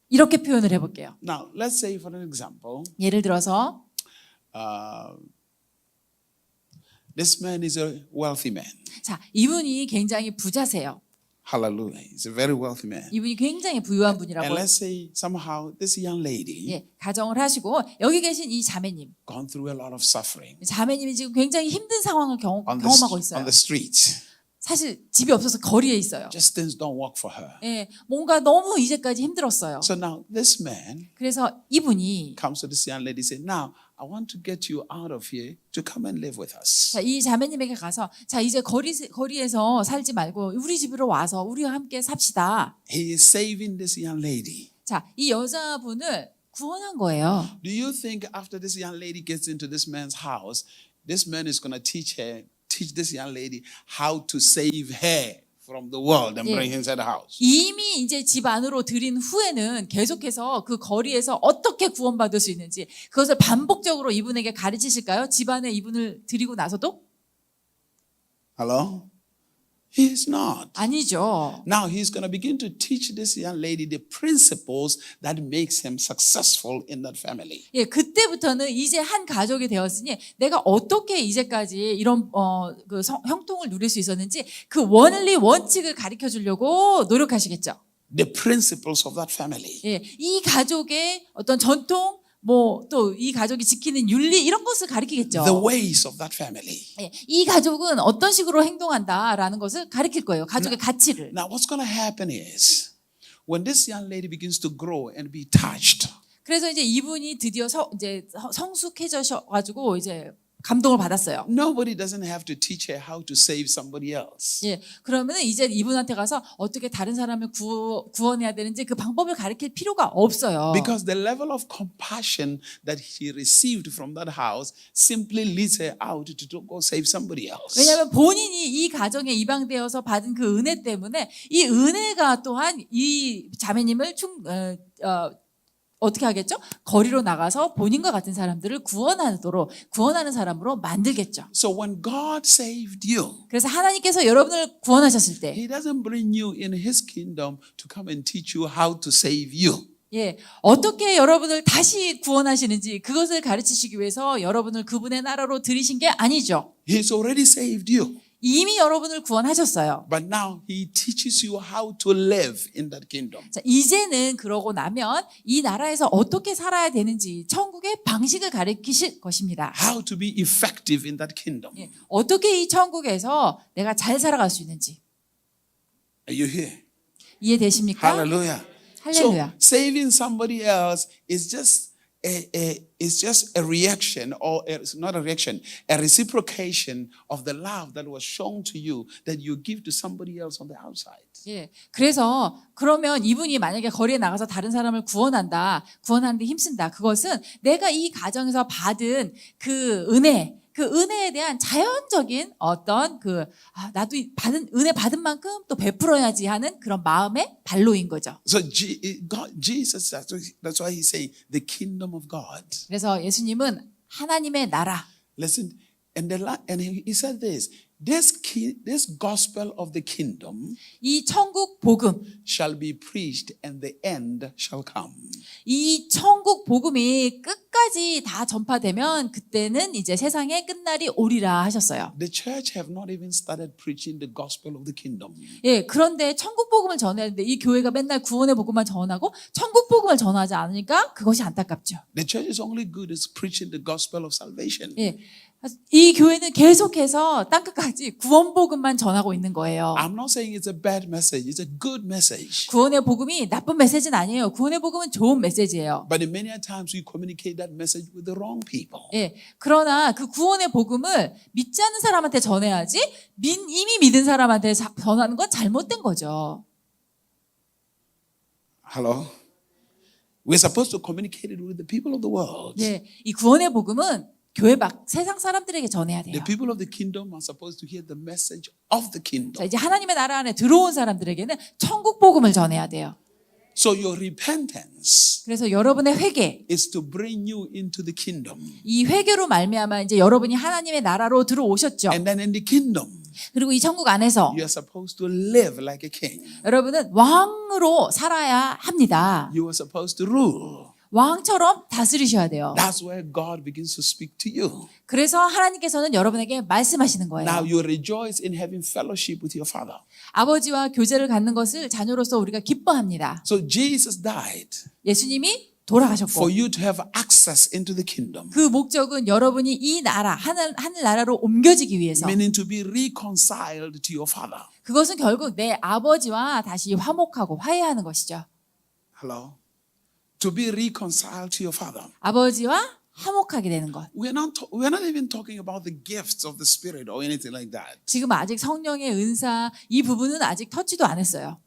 이렇게 표현을 해볼게요. Now, let's say for an example, 예를 들어서 this man is a wealthy man. 자, 이분이 굉장히 부자세요. Hallelujah. He's a very wealthy man. 이분이 굉장히 부유한 And 분이라고 let's say somehow this young lady 예, 가정을 하시고 여기 계신 이 자매님. gone through a lot of suffering 자매님이 지금 굉장히 힘든 상황을 on 경험하고 on 있어요. the streets. 사실 집이 없어서 거리에 있어요. Just things don't work for her. 예, 뭔가 너무 이제까지 힘들었어요. So now this man 그래서 이분이 comes to this young lady and says, now I want to get you out of here to come and live with us. 자, 이 자매님에게 가서 자 이제 거리에서 살지 말고 우리 집으로 와서 우리와 함께 삽시다. He is saving this young lady. 자, 이 여자분을 구원한 거예요. Do you think after this young lady gets into this man's house, this man is going to teach this young lady how to save her from the world and Yeah. bring her inside the house? 이미 이제 집 안으로 들인 후에는 계속해서 그 거리에서 어떻게 구원받을 수 있는지 그것을 반복적으로 이분에게 가르치실까요? 집 안에 이분을 들이고 나서도? Hello? He is not. 아니죠. Now he's going to begin to teach this young lady the principles that makes him successful in that family. 예, 그때부터는 이제 한 가족이 되었으니 내가 어떻게 이제까지 이런 형통을 누릴 수 있었는지 그 원리 원칙을 가르쳐 주려고 노력하시겠죠. The principles of that family. 예, 이 가족의 어떤 전통 뭐 또 이 가족이 지키는 윤리 이런 것을 가르치겠죠. The ways of that family. 예, 이 가족은 어떤 식으로 행동한다라는 것을 가르칠 거예요. 가족의 가치를. Now what's going to happen is when this young lady begins to grow and be touched, 그래서 이제 이분이 드디어 이제 성숙해져셔 가지고 이제 감동을 받았어요. nobody doesn't have to teach her how to save somebody else. 예, 그러면 이제 이분한테 가서 어떻게 다른 사람을 구원해야 되는지 그 방법을 가르칠 필요가 없어요. Because the level of compassion that she received from that house simply leads her out to go save somebody else. 왜냐하면 본인이 이 가정에 입양되어서 받은 그 은혜 때문에 이 은혜가 또한 이 자매님을 어떻게 하겠죠? 거리로 나가서 본인과 같은 사람들을 구원하는 사람으로 만들겠죠. So when God saved you, 그래서 하나님께서 여러분을 구원하셨을 때 He doesn't bring you in His kingdom to come and teach you how to save you. 예, 어떻게 여러분을 다시 구원하시는지 그것을 가르치시기 위해서 여러분을 그분의 나라로 들이신 게 아니죠. He's already saved you. 이미 여러분을 구원하셨어요. But now He teaches you how to live in that kingdom. 자, 이제는 그러고 나면 이 나라에서 어떻게 살아야 되는지 천국의 방식을 가르치실 것입니다. How to be effective in that kingdom. 예, 어떻게 이 천국에서 내가 잘 살아갈 수 있는지 Are you here? 이해되십니까? Hallelujah. 할렐루야. So saving somebody else is just a reaction, or it's not a reaction, a reciprocation of the love that was shown to you that you give to somebody else on the outside. 예, 그래서 그러면 이분이 만약에 거리에 나가서 다른 사람을 구원하는데 힘쓴다. 그것은 내가 이 가정에서 받은 그 은혜에 대한 자연적인 어떤 나도 은혜 받은 만큼 또 베풀어야지 하는 그런 마음의 발로인 거죠. So Jesus, that's why he's saying the kingdom of God. 그래서 예수님은 하나님의 나라. Listen, and he said this gospel of the kingdom 이 천국 복음, shall be preached and the end shall come. 이 천국 복음이 끝까지 다 전파되면 그때는 이제 세상의 끝날이 오리라 하셨어요. The church have not even started preaching the gospel of the kingdom. 예, 그런데 천국 복음을 전해야 되는데 이 교회가 맨날 구원의 복음만 전하고 천국 복음을 전하지 않으니까 그것이 안타깝죠. The church is only good at preaching the gospel of salvation. 예. 이 교회는 계속해서 땅끝까지 구원 복음만 전하고 있는 거예요. I'm not saying it's a bad message. It's a good message. 구원의 복음이 나쁜 메시지는 아니에요. 구원의 복음은 좋은 메시지예요. But in many times we communicate that message with the wrong people. 예, 그러나 그 구원의 복음을 믿지 않는 사람한테 전해야지 이미 믿은 사람한테 전하는 건 잘못된 거죠. Hello? We're supposed to communicate it with the people of the world. 예, 이 구원의 복음은 교회 밖 세상 사람들에게 전해야 돼요. The people of the kingdom are supposed to hear the message of the 자, kingdom. 이제 하나님의 나라 안에 들어온 사람들에게는 천국 복음을 전해야 돼요. So your repentance 그래서 여러분의 회개, is to bring you into the kingdom. 이 회개로 말미암아 이제 여러분이 하나님의 나라로 들어오셨죠. And then in the kingdom, 그리고 이 천국 안에서 you are supposed to live like a king. 여러분은 왕으로 살아야 합니다. You are supposed to rule. 왕처럼 다스리셔야 돼요. That's where God begins to speak to you. 그래서 하나님께서는 여러분에게 말씀하시는 거예요. Now you rejoice in having fellowship with your Father. 아버지와 교제를 갖는 것을 자녀로서 우리가 기뻐합니다. So Jesus died 예수님이 돌아가셨고 for you to have access into the kingdom, 그 목적은 여러분이 이 나라 하늘 나라로 옮겨지기 위해서 meaning to be reconciled to your Father. 그것은 결국 내 아버지와 다시 화목하고 화해하는 것이죠. Hello? To be reconciled to your Father. 아버지와 화목하게 되는 것. We're not even talking about the gifts of the Spirit or anything like that. 지금 아직 성령의 은사 이 부분은 아직 터치도 안 했어요.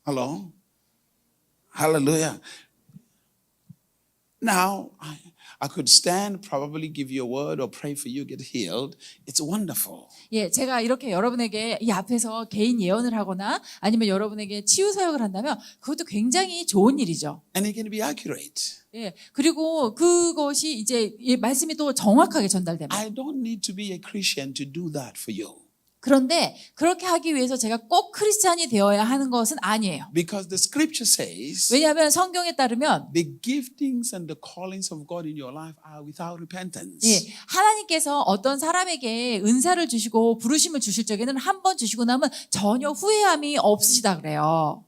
Hello? Hallelujah. Now, I could stand, probably give you a word or pray for you, get healed. It's wonderful. 예, 제가 이렇게 여러분에게 이 앞에서 개인 예언을 하거나 아니면 여러분에게 치유 사역을 한다면 그것도 굉장히 좋은 일이죠. And it can be accurate. 예, 그리고 그것이 이제 이 말씀이 또 정확하게 전달되면. I don't need to be a Christian to do that for you. 그런데 그렇게 하기 위해서 제가 꼭 크리스찬이 되어야 하는 것은 아니에요. Because the scripture says 왜냐하면 성경에 따르면 the giftings and the callings of God in your life are without repentance. 예, 하나님께서 어떤 사람에게 은사를 주시고 부르심을 주실 적에는 한 번 주시고 나면 전혀 후회함이 없으시다 그래요.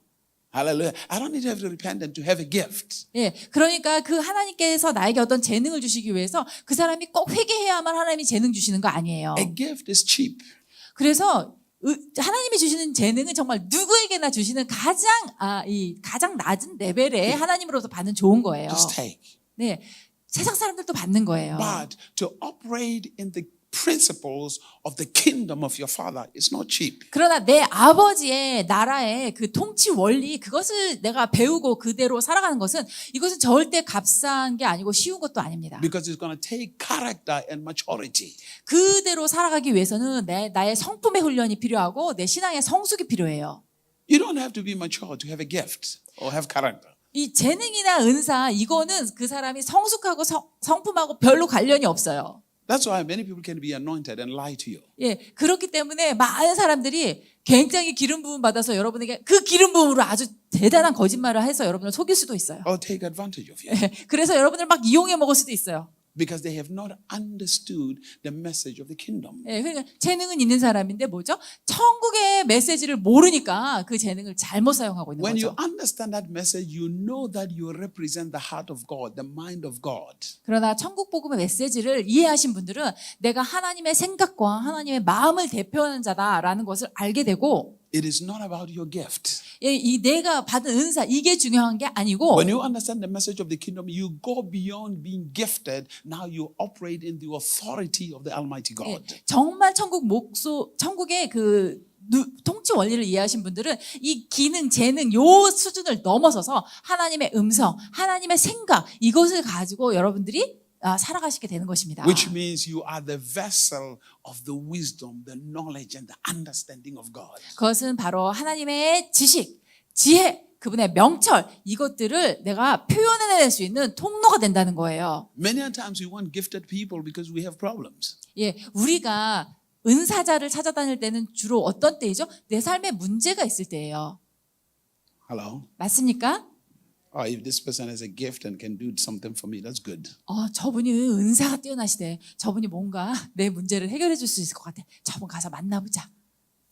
Hallelujah. I don't need to have to repent and to have a gift. 예, 그러니까 그 하나님께서 나에게 어떤 재능을 주시기 위해서 그 사람이 꼭 회개해야만 하나님이 재능 주시는 거 아니에요. A gift is cheap. 그래서 하나님이 주시는 재능은 정말 누구에게나 주시는 가장 낮은 레벨의 하나님으로부터 받는 좋은 거예요. Just take. 네, 세상 사람들도 받는 거예요. But to operate in the principles of the kingdom of your father is not cheap. 그러나 내 아버지의 나라의 그 통치 원리 그것을 내가 배우고 그대로 살아가는 것은 이것은 절대 값싼 게 아니고 쉬운 것도 아닙니다. Because it's going to take character and maturity. 그대로 살아가기 위해서는 나의 성품의 훈련이 필요하고 내 신앙의 성숙이 필요해요. You don't have to be mature to have a gift or have character. 이 재능이나 은사 이거는 그 사람이 성숙하고 성품하고 별로 관련이 없어요. That's why many people can be anointed and lie to you. 예, 그렇기 때문에 많은 사람들이 굉장히 기름 부음 받아서 여러분에게 그 기름 부음으로 아주 대단한 거짓말을 해서 여러분을 속일 수도 있어요. Or take advantage of you. 예, 그래서 여러분을 막 이용해 먹을 수도 있어요. Because they have not understood the message of the kingdom. 예, 그러니까 재능은 있는 사람인데 뭐죠? 천국의 메시지를 모르니까 그 재능을 잘못 사용하고 있는 When you 거죠. understand that message, you know that you represent the heart of God, the mind of God. 그러나 천국 복음의 메시지를 이해하신 분들은 내가 하나님의 생각과 하나님의 마음을 대표하는 자다라는 것을 알게 되고 It is not about your gift. 예, 이 내가 받은 은사 이게 중요한 게 아니고 When you understand the message of the kingdom, you go beyond being gifted. Now you operate in the authority of the Almighty 예, God. 정말 천국의 그 통치 원리를 이해하신 분들은 이 기능, 재능 요 수준을 넘어서서 하나님의 음성, 하나님의 생각 이것을 가지고 여러분들이 살아가시게 되는 것입니다. Which means you are the vessel of the wisdom, the knowledge, and the understanding of God. 그것은 바로 하나님의 지식, 지혜, 그분의 명철 이것들을 내가 표현해낼 수 있는 통로가 된다는 거예요. Many times we want gifted people because we have problems. 예, 우리가 은사자를 찾아다닐 때는 주로 어떤 때이죠? 내 삶에 문제가 있을 때예요. Hello? 맞습니까? Oh, if this person has a gift and can do something for me, that's good. 저분이 은사가 뛰어나시대. 저분이 뭔가 내 문제를 해결해 줄 수 있을 것 같아. 저분 가서 만나보자.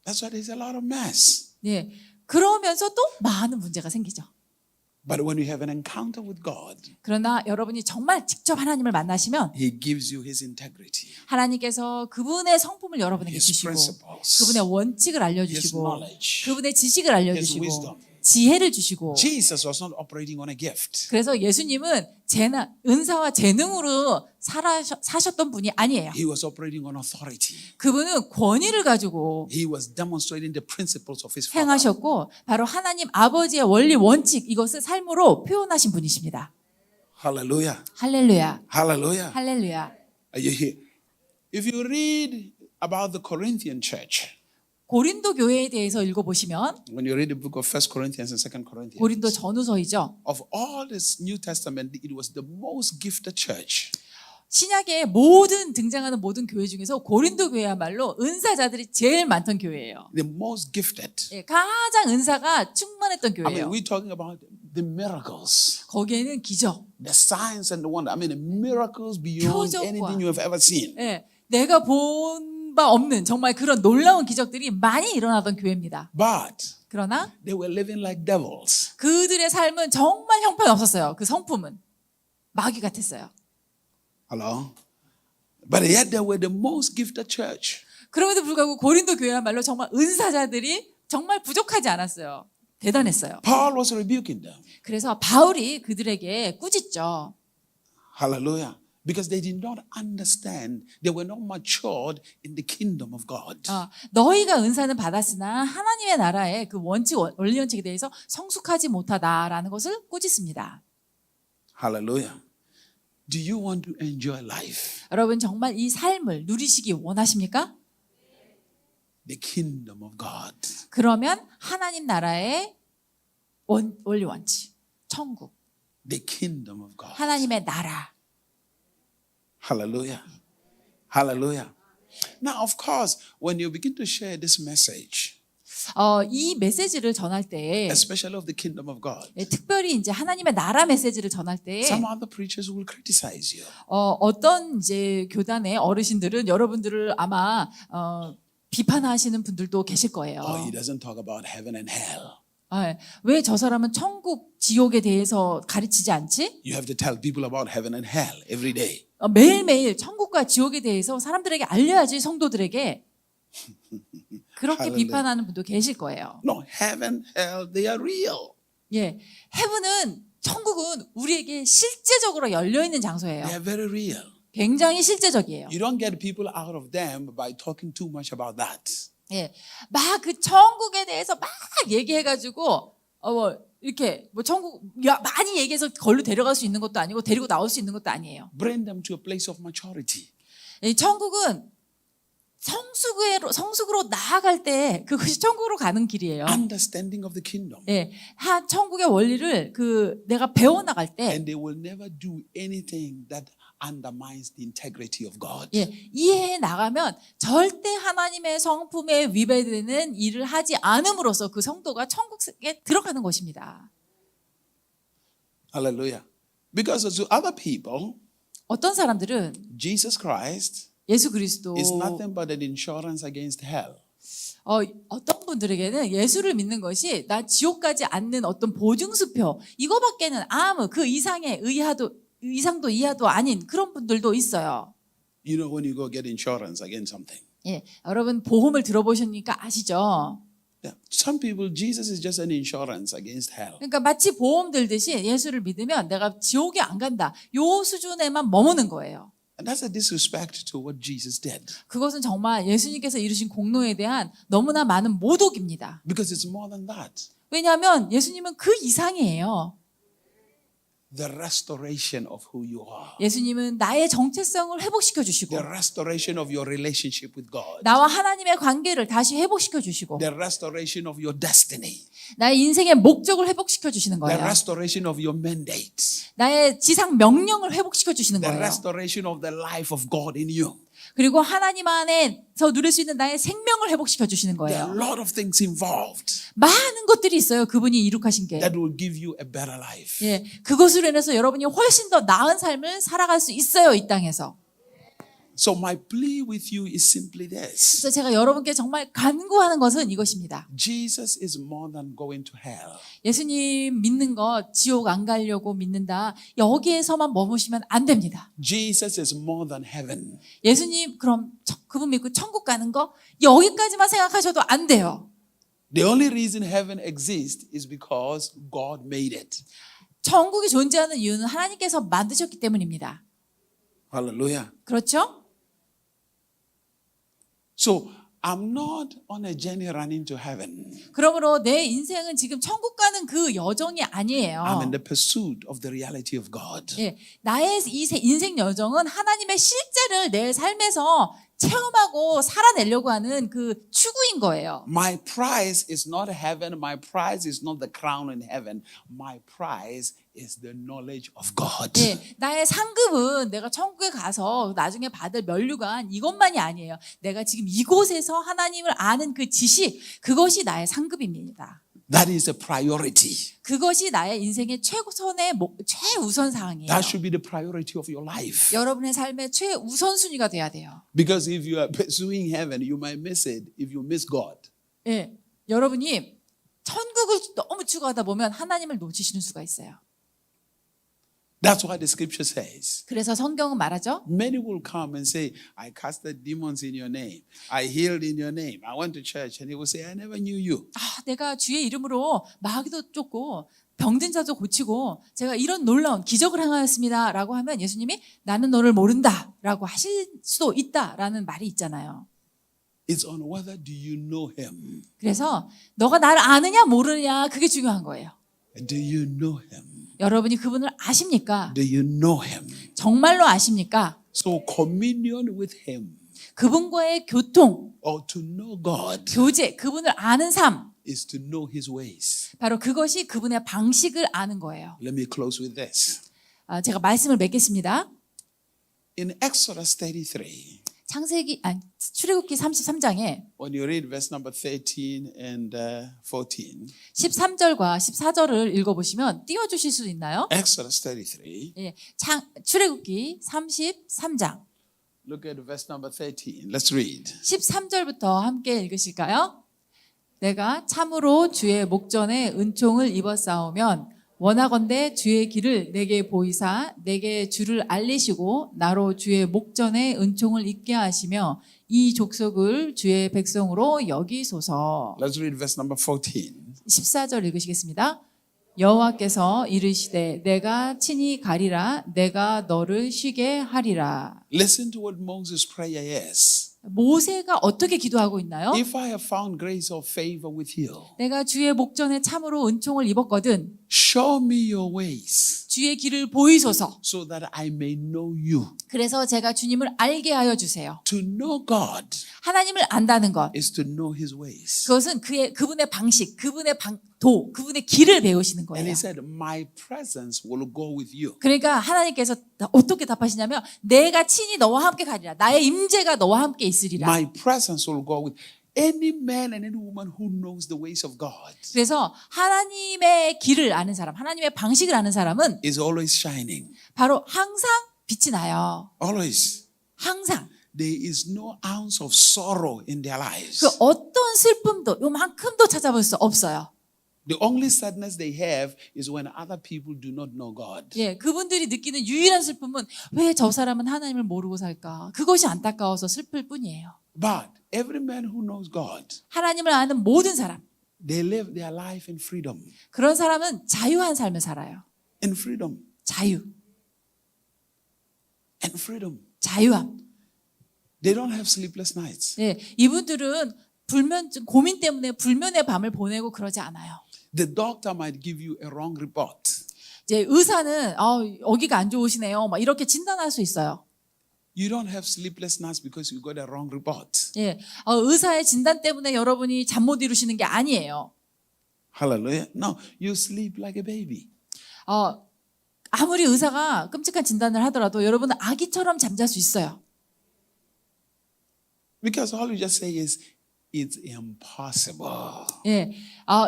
That's why there's a lot of mess. 예, 그러면서 또 많은 문제가 생기죠. But when you have an encounter with God, 그러나 여러분이 정말 직접 하나님을 만나시면 He gives you His integrity, 하나님께서 그분의 성품을 여러분에게 His 주시고 principles, 그분의 원칙을 His 알려주시고 knowledge. 그분의 지식을 wisdom. 알려주시고 지혜를 주시고 Jesus was not operating on a gift. 그래서 예수님은 은사와 재능으로 사셨던 분이 아니에요. He was operating on authority. 그분은 권위를 가지고 He was demonstrating the principles of His Father. 행하셨고 바로 하나님 아버지의 원리 원칙 이것을 삶으로 표현하신 분이십니다. Hallelujah. 할렐루야. Hallelujah. 할렐루야. Are you here? If you read about the Corinthian church, 고린도 교회에 대해서 읽어보시면 when you read the book of 1 Corinthians and 2 Corinthians, 고린도 전후서이죠. of all this New Testament, it was the most gifted church. 신약에 모든 등장하는 모든 교회 중에서 고린도 교회야말로 은사자들이 제일 많던 교회예요. The most gifted. 예, 가장 은사가 충만했던 I mean, 교회예요. we're talking about the miracles, 거기에는 기적, the signs and the wonder. I mean, the miracles beyond 표적과. anything you have ever seen. 예, 내가 본 바 없는 정말 그런 놀라운 기적들이 많이 일어나던 교회입니다. But 그러나 they were living like devils. 그들의 삶은 정말 형편없었어요. 그 성품은 마귀 같았어요. Hello? But yet they were the most gifted church. 그럼에도 불구하고 고린도 교회야말로 정말 은사자들이 정말 부족하지 않았어요. 대단했어요. Paul was rebuking them. 그래서 바울이 그들에게 꾸짖죠. Hallelujah. Because they did not understand. They were not matured in the kingdom of God. 너희가 은사는 받았으나 하나님의 나라의 그 원칙, 원리 원칙에 대해서 성숙하지 못하다라는 것을 꾸짖습니다. Hallelujah. Do you want to enjoy life? 여러분 정말 이 삶을 누리시기 원하십니까? The kingdom of God. 그러면 하나님 나라의 원리 원칙, 천국, The kingdom of God. 하나님의 나라. Hallelujah. Hallelujah. Now, of course, when you begin to share this message, 이 메시지를 전할 때 especially of the kingdom of God, 특별히 이제 하나님의 나라 메시지를 전할 때 some other preachers will criticize you. 어떤 이제 교단의 어르신들은 여러분들을 아마 비판하시는 분들도 계실 거예요. Oh, he doesn't talk about heaven and hell. 왜 저 사람은 천국, 지옥에 대해서 가르치지 않지? You have to tell people about heaven and hell every day. 매일매일 천국과 지옥에 대해서 사람들에게 알려야지 성도들에게 그렇게 할렐루야. 비판하는 분도 계실 거예요. No, heaven, hell, they are real. 예, 헤븐은 천국은 우리에게 실제적으로 열려 있는 장소예요. They are very real. 굉장히 실제적이에요. You don't get people out of them by talking too much about that. 예, 막 그 천국에 대해서 막 얘기해가지고 이렇게 뭐 천국 많이 얘기해서 걸로 데려갈 수 있는 것도 아니고 데리고 나올 수 있는 것도 아니에요. Bring them to a place of maturity. 이 천국은 성숙으로 나아갈 때 그것이 천국으로 가는 길이에요. Understanding of the kingdom. 예, 천국의 원리를 내가 배워 나갈 때, And they will never do anything that undermines the integrity of God. 예, 이해해 나가면 절대 하나님의 성품에 위배되는 일을 하지 않음으로써 그 성도가 천국에 들어가는 것입니다. Hallelujah. Because to other people, 어떤 사람들은 Jesus Christ 예수 그리스도 is nothing but an insurance against hell. 어떤 분들에게는 예수를 믿는 것이 나 지옥 가지 않는 어떤 보증수표 이거밖에는 아무 그 이상의 이상도 이하도 아닌 그런 분들도 있어요. You know when you go get insurance against something. 예, 여러분 보험을 들어보셨으니까 아시죠? Yeah. Some people, Jesus is just an insurance against hell. 그러니까 마치 보험 들듯이 예수를 믿으면 내가 지옥에 안 간다. 요 수준에만 머무는 거예요. And that's a disrespect to what Jesus did. 그것은 정말 예수님께서 이루신 공로에 대한 너무나 많은 모독입니다. Because it's more than that. 왜냐하면 예수님은 그 이상이에요. The restoration of who you are. 예수님은 나의 정체성을 회복시켜 주시고 The restoration of your relationship with God. 나와 하나님의 관계를 다시 회복시켜 주시고 The restoration of your destiny. 나의 인생의 목적을 회복시켜 주시는 The 거예요. restoration of your mandate. 나의 지상 명령을 회복시켜 주시는 The 거예요. restoration of the life of God in you. 그리고 하나님 안에서 누릴 수 있는 나의 생명을 회복시켜 주시는 There are 거예요. a lot of things involved 많은 것들이 있어요. 그분이 이룩하신 게. that will give you a better life. 예, 그것으로 인해서 여러분이 훨씬 더 나은 삶을 살아갈 수 있어요. 이 땅에서. So my plea with you is simply this. 그래서 제가 여러분께 정말 간구하는 것은 이것입니다. Jesus is more than going to hell. 예수님 믿는 거 지옥 안 가려고 믿는다. 여기에서만 머무시면 안 됩니다. Jesus is more than heaven. 예수님 그럼 그분 믿고 천국 가는 거 여기까지만 생각하셔도 안 돼요. The only reason heaven exists is because God made it. 천국이 존재하는 이유는 하나님께서 만드셨기 때문입니다. Hallelujah. 그렇죠? So I'm not on a journey running to heaven. 그러므로 내 인생은 지금 천국 가는 그 여정이 아니에요. I'm in the pursuit of the reality of God. 예, 나의 이 인생 여정은 하나님의 실제를 내 삶에서 체험하고 살아내려고 하는 그 추구인 거예요. My prize is not heaven. My prize is not the crown in heaven. My prize is the knowledge of God. 예, 나의 상급은 내가 천국에 가서 나중에 받을 면류관 이것만이 아니에요. 내가 지금 이곳에서 하나님을 아는 그 지식, 그것이 나의 상급입니다. That is a priority. 그것이 나의 인생의 최우선의 최우선 사항이에요. That should be the priority of your life. 여러분의 삶의 최우선순위가 돼야 돼요. Because if you are pursuing heaven, you might miss it if you miss God. 예, 여러분이 천국을 너무 추구하다 보면 하나님을 놓치시는 수가 있어요. That's what the scripture says. 그래서 성경은 말하죠. Many will come and say, I casted demons in your name. I healed in your name. I went to church. And he will say, I never knew you. 내가 주의 이름으로 마귀도 쫓고 병든 자도 고치고 제가 이런 놀라운 기적을 행하였습니다. 라고 하면 예수님이 나는 너를 모른다. 라고 하실 수도 있다라는 말이 있잖아요. It's on whether do you know him. 그래서 너가 나를 아느냐 모르느냐 그게 중요한 거예요. Do you know him? 여러분이 그분을 아십니까? Do you know him? 정말로 아십니까? So communion with him 그분과의 교통, or to know God 교제, 그분을 아는 삶, is to know his ways. 바로 그것이 그분의 방식을 아는 거예요. Let me close with this. 제가 말씀을 맺겠습니다. In Exodus 33, 출애굽기 33장에 when you read verse number 13 and 14, 13절과 14절을 읽어보시면 띄워주실 수 있나요? Exodus 33, 예, 출애굽기 33장 look at verse number 13. Let's read. 13절부터 함께 읽으실까요? 내가 참으로 주의 목전에 은총을 입었사오면 원하건대 주의 길을 내게 보이사 내게 주를 알리시고 나로 주의 목전에 은총을 입게 하시며 이 족속을 주의 백성으로 여기소서. Let's read verse number 14. 14절 읽으시겠습니다. 여호와께서 이르시되 내가 친히 가리라 내가 너를 쉬게 하리라. Listen to what Moses' prayer is. 모세가 어떻게 기도하고 있나요? If I have found grace or favor with you, 내가 주의 목전에 참으로 은총을 입었거든 show me your ways 주의 길을 보이소서. so that I may know you. 그래서 제가 주님을 알게 하여 주세요. To know God 하나님을 안다는 것, is to know his ways. 그것은 그분의 방식, 그분의 그분의 길을 배우시는 And he 거예요. said, my presence will go with you. 그러니까 하나님께서 어떻게 답하시냐면 내가 친히 너와 함께 가리라. 나의 임재가 너와 함께 있으리라. My presence will go with any man and any woman who knows the ways of God 그래서 하나님의 길을 아는 사람, 하나님의 방식을 아는 사람은 is always shining. 바로 항상 빛이 나요. Always. 항상. There is no ounce of sorrow in their lives. 그 어떤 슬픔도 요만큼도 찾아볼 수 없어요. The only sadness they have is when other people do not know God. 예, 그분들이 느끼는 유일한 슬픔은 왜 저 사람은 하나님을 모르고 살까? 그것이 안타까워서 슬플 뿐이에요. But every man who knows God, 하나님을 아는 모든 사람, they live their life in freedom. 그런 사람은 자유한 삶을 살아요. In freedom. 자유, And freedom. 자유함. They don't have sleepless nights. 예, 이분들은 불면증, 고민 때문에 불면의 밤을 보내고 그러지 않아요. The doctor might give you a wrong report. 이제 의사는 여기가 안 좋으시네요. 막 이렇게 진단할 수 있어요. You don't have sleepless nights because you got a wrong report. 예, 의사의 진단 때문에 여러분이 잠 못 이루시는 게 아니에요. Hallelujah. No, you sleep like a baby. 아무리 의사가 끔찍한 진단을 하더라도 여러분은 아기처럼 잠잘 수 있어요. Because all you just say is, it's impossible. 예,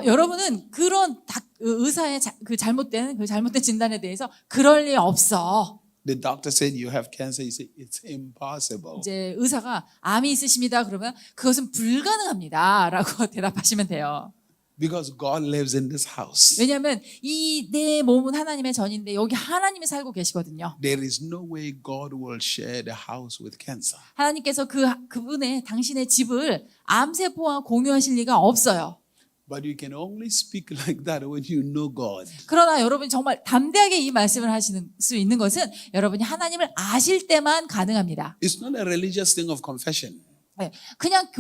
여러분은 그런 의사의 그 잘못된 진단에 대해서 그럴 리 없어. The doctor said you have cancer. You say it's impossible. 이제 의사가 암이 있으십니다. 그러면 그것은 불가능합니다라고 대답하시면 돼요. Because God lives in this house. 왜냐하면 이 내 몸은 하나님의 전인데 여기 하나님이 살고 계시거든요. There is no way God will share the house with cancer. 하나님께서 그분의 당신의 집을 암세포와 공유하실 리가 없어요. But you can only speak like that when you know God. 그러나 여러분이 정말 담대하게 이 말씀을 하시는 수 있는 것은 여러분이 하나님을 아실 때만 가능합니다. It's not a religious thing of confession. 네, 그냥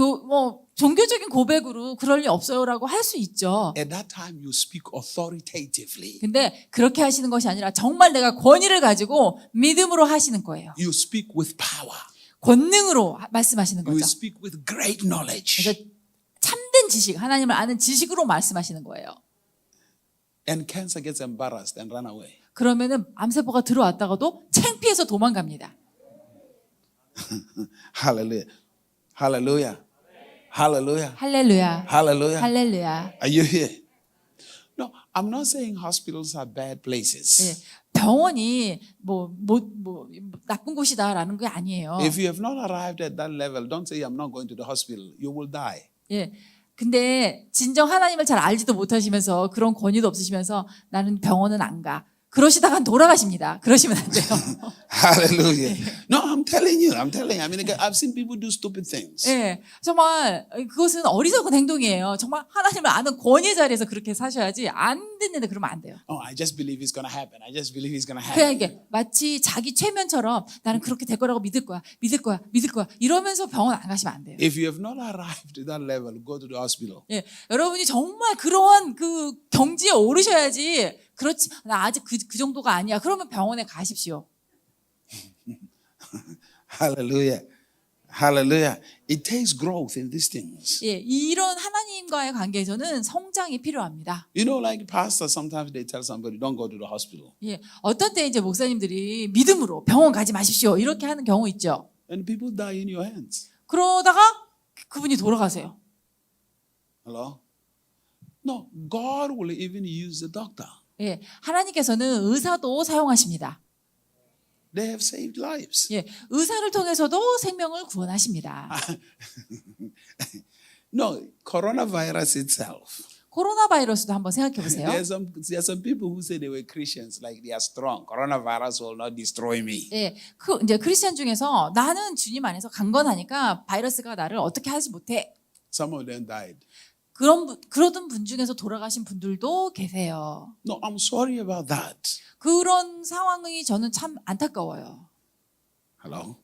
종교적인 고백으로 그럴 리 없어요라고 할 수 있죠. At that time, you speak authoritatively. 근데 그렇게 하시는 것이 아니라 정말 내가 권위를 가지고 믿음으로 하시는 거예요. You speak with power. 권능으로 말씀하시는 You 거죠. speak with great knowledge. 그래서 참된 지식, 하나님을 아는 지식으로 말씀하시는 거예요. And cancer gets embarrassed and run away. 그러면은 암세포가 들어왔다가도 창피해서 도망갑니다. Hallelujah. Hallelujah. Hallelujah. 할렐루야. Hallelujah. 할렐루야. Are you here? No, I'm not saying hospitals are bad places. 예, 병원이 나쁜 곳이다라는 게 아니에요. If you have not arrived at that level, don't say I'm not going to the hospital. You will die. 예. 근데 진정 하나님을 잘 알지도 못하시면서 그런 권위도 없으시면서 나는 병원은 안 가. 그러시다가 돌아가십니다. 그러시면 안 돼요. Hallelujah. No, I'm telling you. I mean, I've seen people do stupid things. 예, 정말 그것은 어리석은 행동이에요. 정말 하나님을 아는 권위의 자리에서 그렇게 사셔야지 안 됐는데 그러면 안 돼요. Oh, I just believe it's going to happen. I just believe it's going to 그냥 happen. 이게 마치 자기 최면처럼 나는 그렇게 될 거라고 믿을 거야 이러면서 병원 안 가시면 안 돼요. If you have not arrived to that level, go to the hospital. 예, 여러분이 정말 그러한 그 경지에 오르셔야지. 그렇지, 나 아직 그 정도가 아니야. 그러면 병원에 가십시오. Hallelujah. Hallelujah. It takes growth in these things. 예, 이런 하나님과의 관계에서는 성장이 필요합니다. You know, like pastors, sometimes they tell somebody, don't go to the hospital. 예, 어떤 때 이제 목사님들이 믿음으로 병원 가지 마십시오 이렇게 하는 경우 있죠. And people die in your hands. 그러다가 그분이 돌아가세요. Hello? No, God will even use the doctor. 예, 하나님께서는 의사도 사용하십니다. They have saved lives. 예, 의사를 통해서도 생명을 구원하십니다. No, coronavirus itself. 코로나 바이러스도 한번 생각해 보세요. There are some people who say they were Christians, like they are strong. Coronavirus will not destroy me. 예, 이제 크리스천 중에서 나는 주님 안에서 강건하니까 바이러스가 나를 어떻게 하지 못해. Some of them died. 그러던 분 중에서 돌아가신 분들도 계세요. No, I'm sorry about that. 그런 상황이 저는 참 안타까워요. Hello?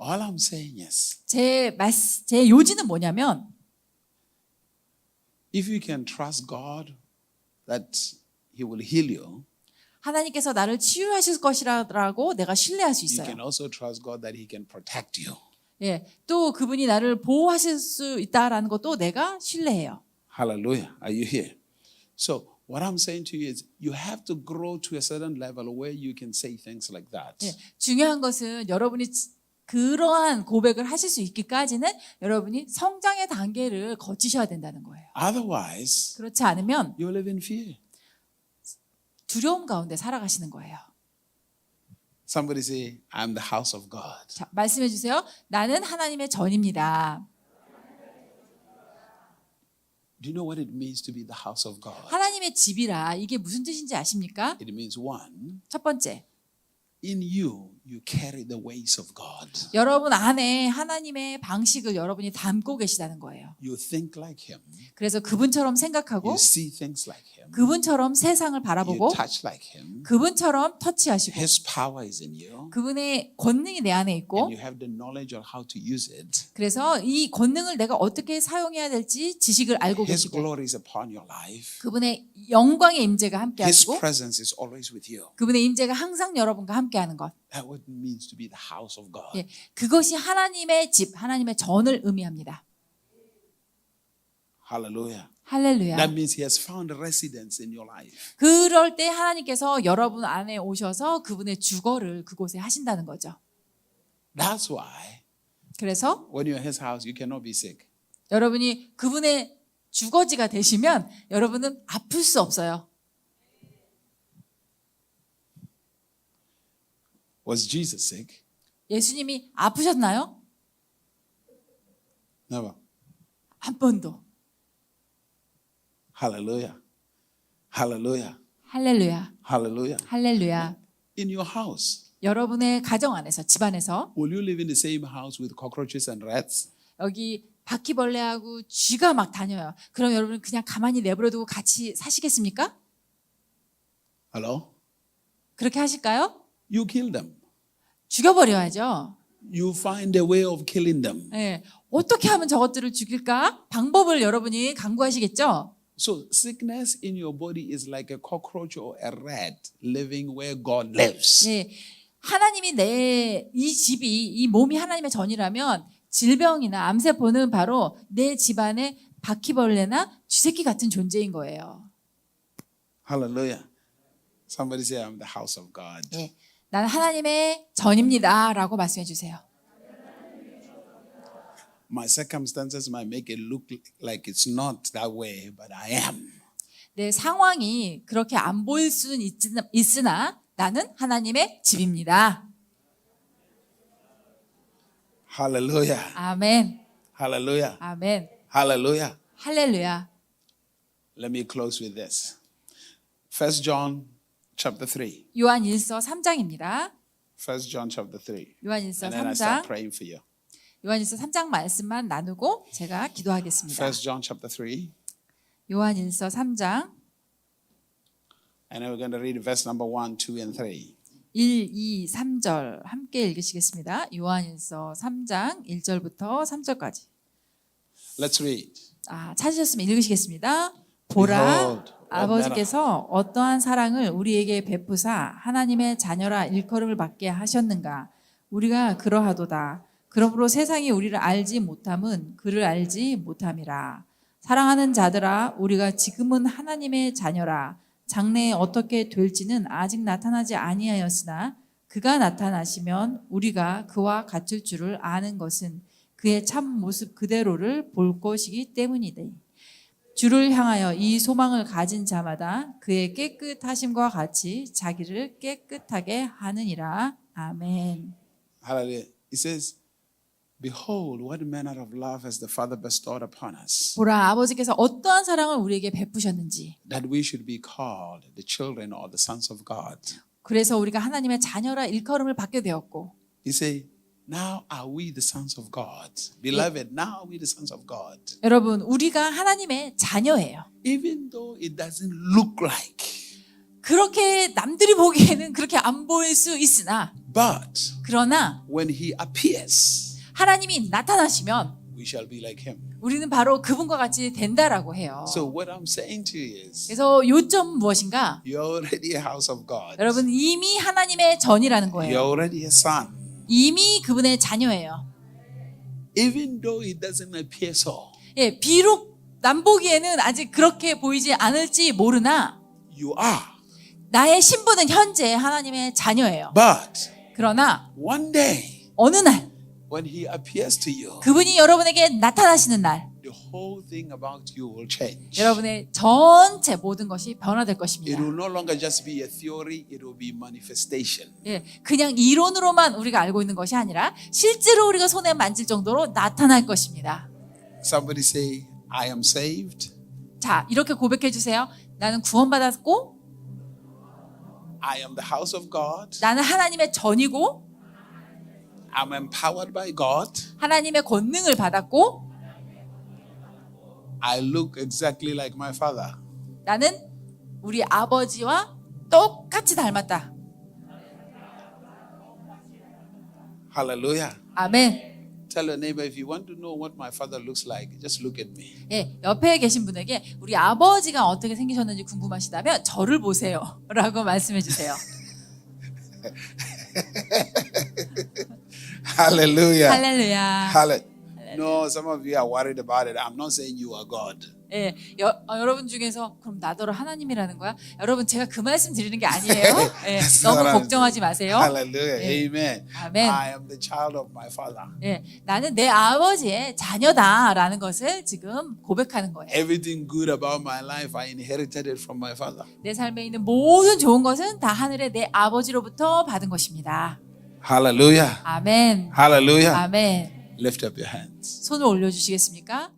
All I'm saying is, 제 요지는 뭐냐면 if you can trust God that He will heal you, 하나님께서 나를 치유하실 것이라고 내가 신뢰할 수 you 있어요. can also trust God that He can protect you. 예, 또 그분이 나를 보호하실 수 있다라는 것도 내가 신뢰해요. Hallelujah. Are you here? So, what I'm saying to you is, you have to grow to a certain level where you can say things like that. 예, 중요한 것은 여러분이 그러한 고백을 하실 수 있기까지는 여러분이 성장의 단계를 거치셔야 된다는 거예요. Otherwise, 그렇지 않으면 you live in fear. 두려움 가운데 살아가시는 거예요. Somebody say, I'm the house of God. 자, 말씀해 주세요. 나는 하나님의 전입니다. Do you know what it means to be the house of God? 하나님의 집이라 이게 무슨 뜻인지 아십니까? It means one, 첫 번째, in you, you carry the ways of God. 여러분 안에 하나님의 방식을 여러분이 담고 계시다는 거예요. You think like Him. 그래서 그분처럼 생각하고 You see things like Him. 그분처럼 세상을 You 바라보고 touch like Him. 그분처럼 터치하시고 His power is in you. 그분의 권능이 내 안에 있고 And you have the knowledge of how to use it. 그래서 이 권능을 내가 어떻게 사용해야 될지 지식을 알고 His 계시고 glory is upon your life. 그분의 영광의 임재가 함께 His 하시고 presence is always with you. 그분의 임재가 항상 여러분과 함께 하는 것. That's what it means to be the house of God. 예, 그것이 하나님의 집, 하나님의 전을 의미합니다. Hallelujah. 할렐루야. That means He has found a residence in your life. 그럴 때 하나님께서 여러분 안에 오셔서 그분의 주거를 그곳에 하신다는 거죠. That's why 그래서 when you're in His house, you cannot be sick. 여러분이 그분의 주거지가 되시면 여러분은 아플 수 없어요. Was Jesus sick? 예수님이 아프셨나요? Never. 한 번도. Hallelujah. Hallelujah. 할렐루야. Hallelujah. 할렐루야. In your house, 여러분의 가정 안에서, 집 안에서 will you live in the same house with cockroaches and rats? 여기 바퀴벌레하고 쥐가 막 다녀요. 그럼 여러분 그냥 가만히 내버려두고 같이 사시겠습니까? Hello? 그렇게 하실까요? You kill them. 죽여버려야죠. You find a way of killing them. 예, 어떻게 하면 저것들을 죽일까? 방법을 여러분이 강구하시겠죠? So sickness in your body is like a cockroach or a rat living where God lives. 예, 하나님이 이 집이, 이 몸이 하나님의 전이라면 질병이나 암세포는 바로 내 집안의 바퀴벌레나 쥐새끼 같은 존재인 거예요. Hallelujah. Somebody say, I'm the house of God. 예, 나는 하나님의 전입니다 라고 말씀해 주세요. My circumstances might make it look like it's not that way, but I am. 내 상황이 그렇게 안 보일 수는 있으나 나는 하나님의 집입니다. Hallelujah. 아멘. Hallelujah. 아멘. Hallelujah. 할렐루야. Let me close with this. 1 John chapter 3. 요한일서 3장입니다. 1 John chapter 3. 요한일서 And then I start 3장. praying for you. 요한일서 3장 말씀만 나누고 제가 기도하겠습니다. 1 John chapter 3. 요한일서 3장 And then we're going to read verse number 1, 2, and 3. 1, 2, 3절 함께 읽으시겠습니다. 요한일서 3장 1절부터 3절까지. Let's read. 찾으셨으면 읽으시겠습니다. 보라, Behold, 아버지께서 어떠한 사랑을 우리에게 베푸사 하나님의 자녀라 일컬음을 받게 하셨는가. 우리가 그러하도다. 그러므로 세상이 우리를 알지 못함은 그를 알지 못함이라. 사랑하는 자들아, 우리가 지금은 하나님의 자녀라. 장래에 어떻게 될지는 아직 나타나지 아니하였으나 그가 나타나시면 우리가 그와 같을 줄을 아는 것은 그의 참 모습 그대로를 볼 것이기 때문이다. 주를 향하여 이 소망을 가진 자마다 그의 깨끗하심과 같이 자기를 깨끗하게 하느니라. 아멘. Hallelujah. It says, Behold, what manner of love has the Father bestowed upon us, 보라, 아버지께서 어떠한 사랑을 우리에게 베푸셨는지. that we should be called the children or the sons of God. 그래서 우리가 하나님의 자녀라 일컬음을 받게 되었고. He say, now are we the sons of God. Beloved, now are we the sons of God. 여러분, 우리가 하나님의 자녀예요. Even though it doesn't look like, 그렇게 남들이 보기에는 그렇게 안 보일 수 있으나, but 그러나 when He appears, 하나님이 나타나시면 we shall be like Him. 우리는 바로 그분과 같이 된다라고 해요. So what I'm saying to you is, 그래서 요점 무엇인가? you're already a house of God. 여러분, 이미 하나님의 전이라는 You're 거예요. already a son. 이미 그분의 자녀예요. Even though it doesn't appear so, 예, 비록 남 보기에는 아직 그렇게 보이지 않을지 모르나 you are. 나의 신분은 현재 하나님의 자녀예요. But 그러나 one day, 어느 날 when He appears to you, 그분이 여러분에게 나타나시는 날 the whole thing about you will change. 여러분의 전체 모든 것이 변화될 It 것입니다. will no longer just be a theory, it will be manifestation. 예, 그냥 이론으로만 우리가 알고 있는 것이 아니라 실제로 우리가 손에 만질 정도로 나타날 것입니다. Somebody say, I am saved, 자, 이렇게 고백해 주세요. 나는 구원받았고 I am the house of God, 나는 하나님의 전이고 I'm empowered by God, 하나님의 권능을 받았고 I look exactly like my father. 나는 우리 아버지와 똑같이 닮았다. Hallelujah. 아멘. Tell your neighbor, if you want to know what my father looks like, just look at me. 예, 옆에 계신 분에게 우리 아버지가 어떻게 생기셨는지 궁금하시다면 저를 보세요. 라고 말씀해 주세요. Hallelujah. 할렐루야. Hallelujah. No, some of you are worried about it. I'm not saying you are God. 예, 여러분 중에서 그럼 나더러 하나님이라는 거야? 여러분 제가 그 말씀 드리는 게 아니에요. 예, That's 너무 what I'm 걱정하지 마세요. Hallelujah. 예. Amen. 아멘. I am the child of my father. 예, 나는 내 아버지의 자녀다라는 것을 지금 고백하는 거예요. Everything good about my life, I inherited it from my father. 내 삶에 있는 모든 좋은 것은 다 하늘의 내 아버지로부터 받은 것입니다. Hallelujah. 아멘. Hallelujah. 아멘. Lift up your hands. 손을 올려주시겠습니까?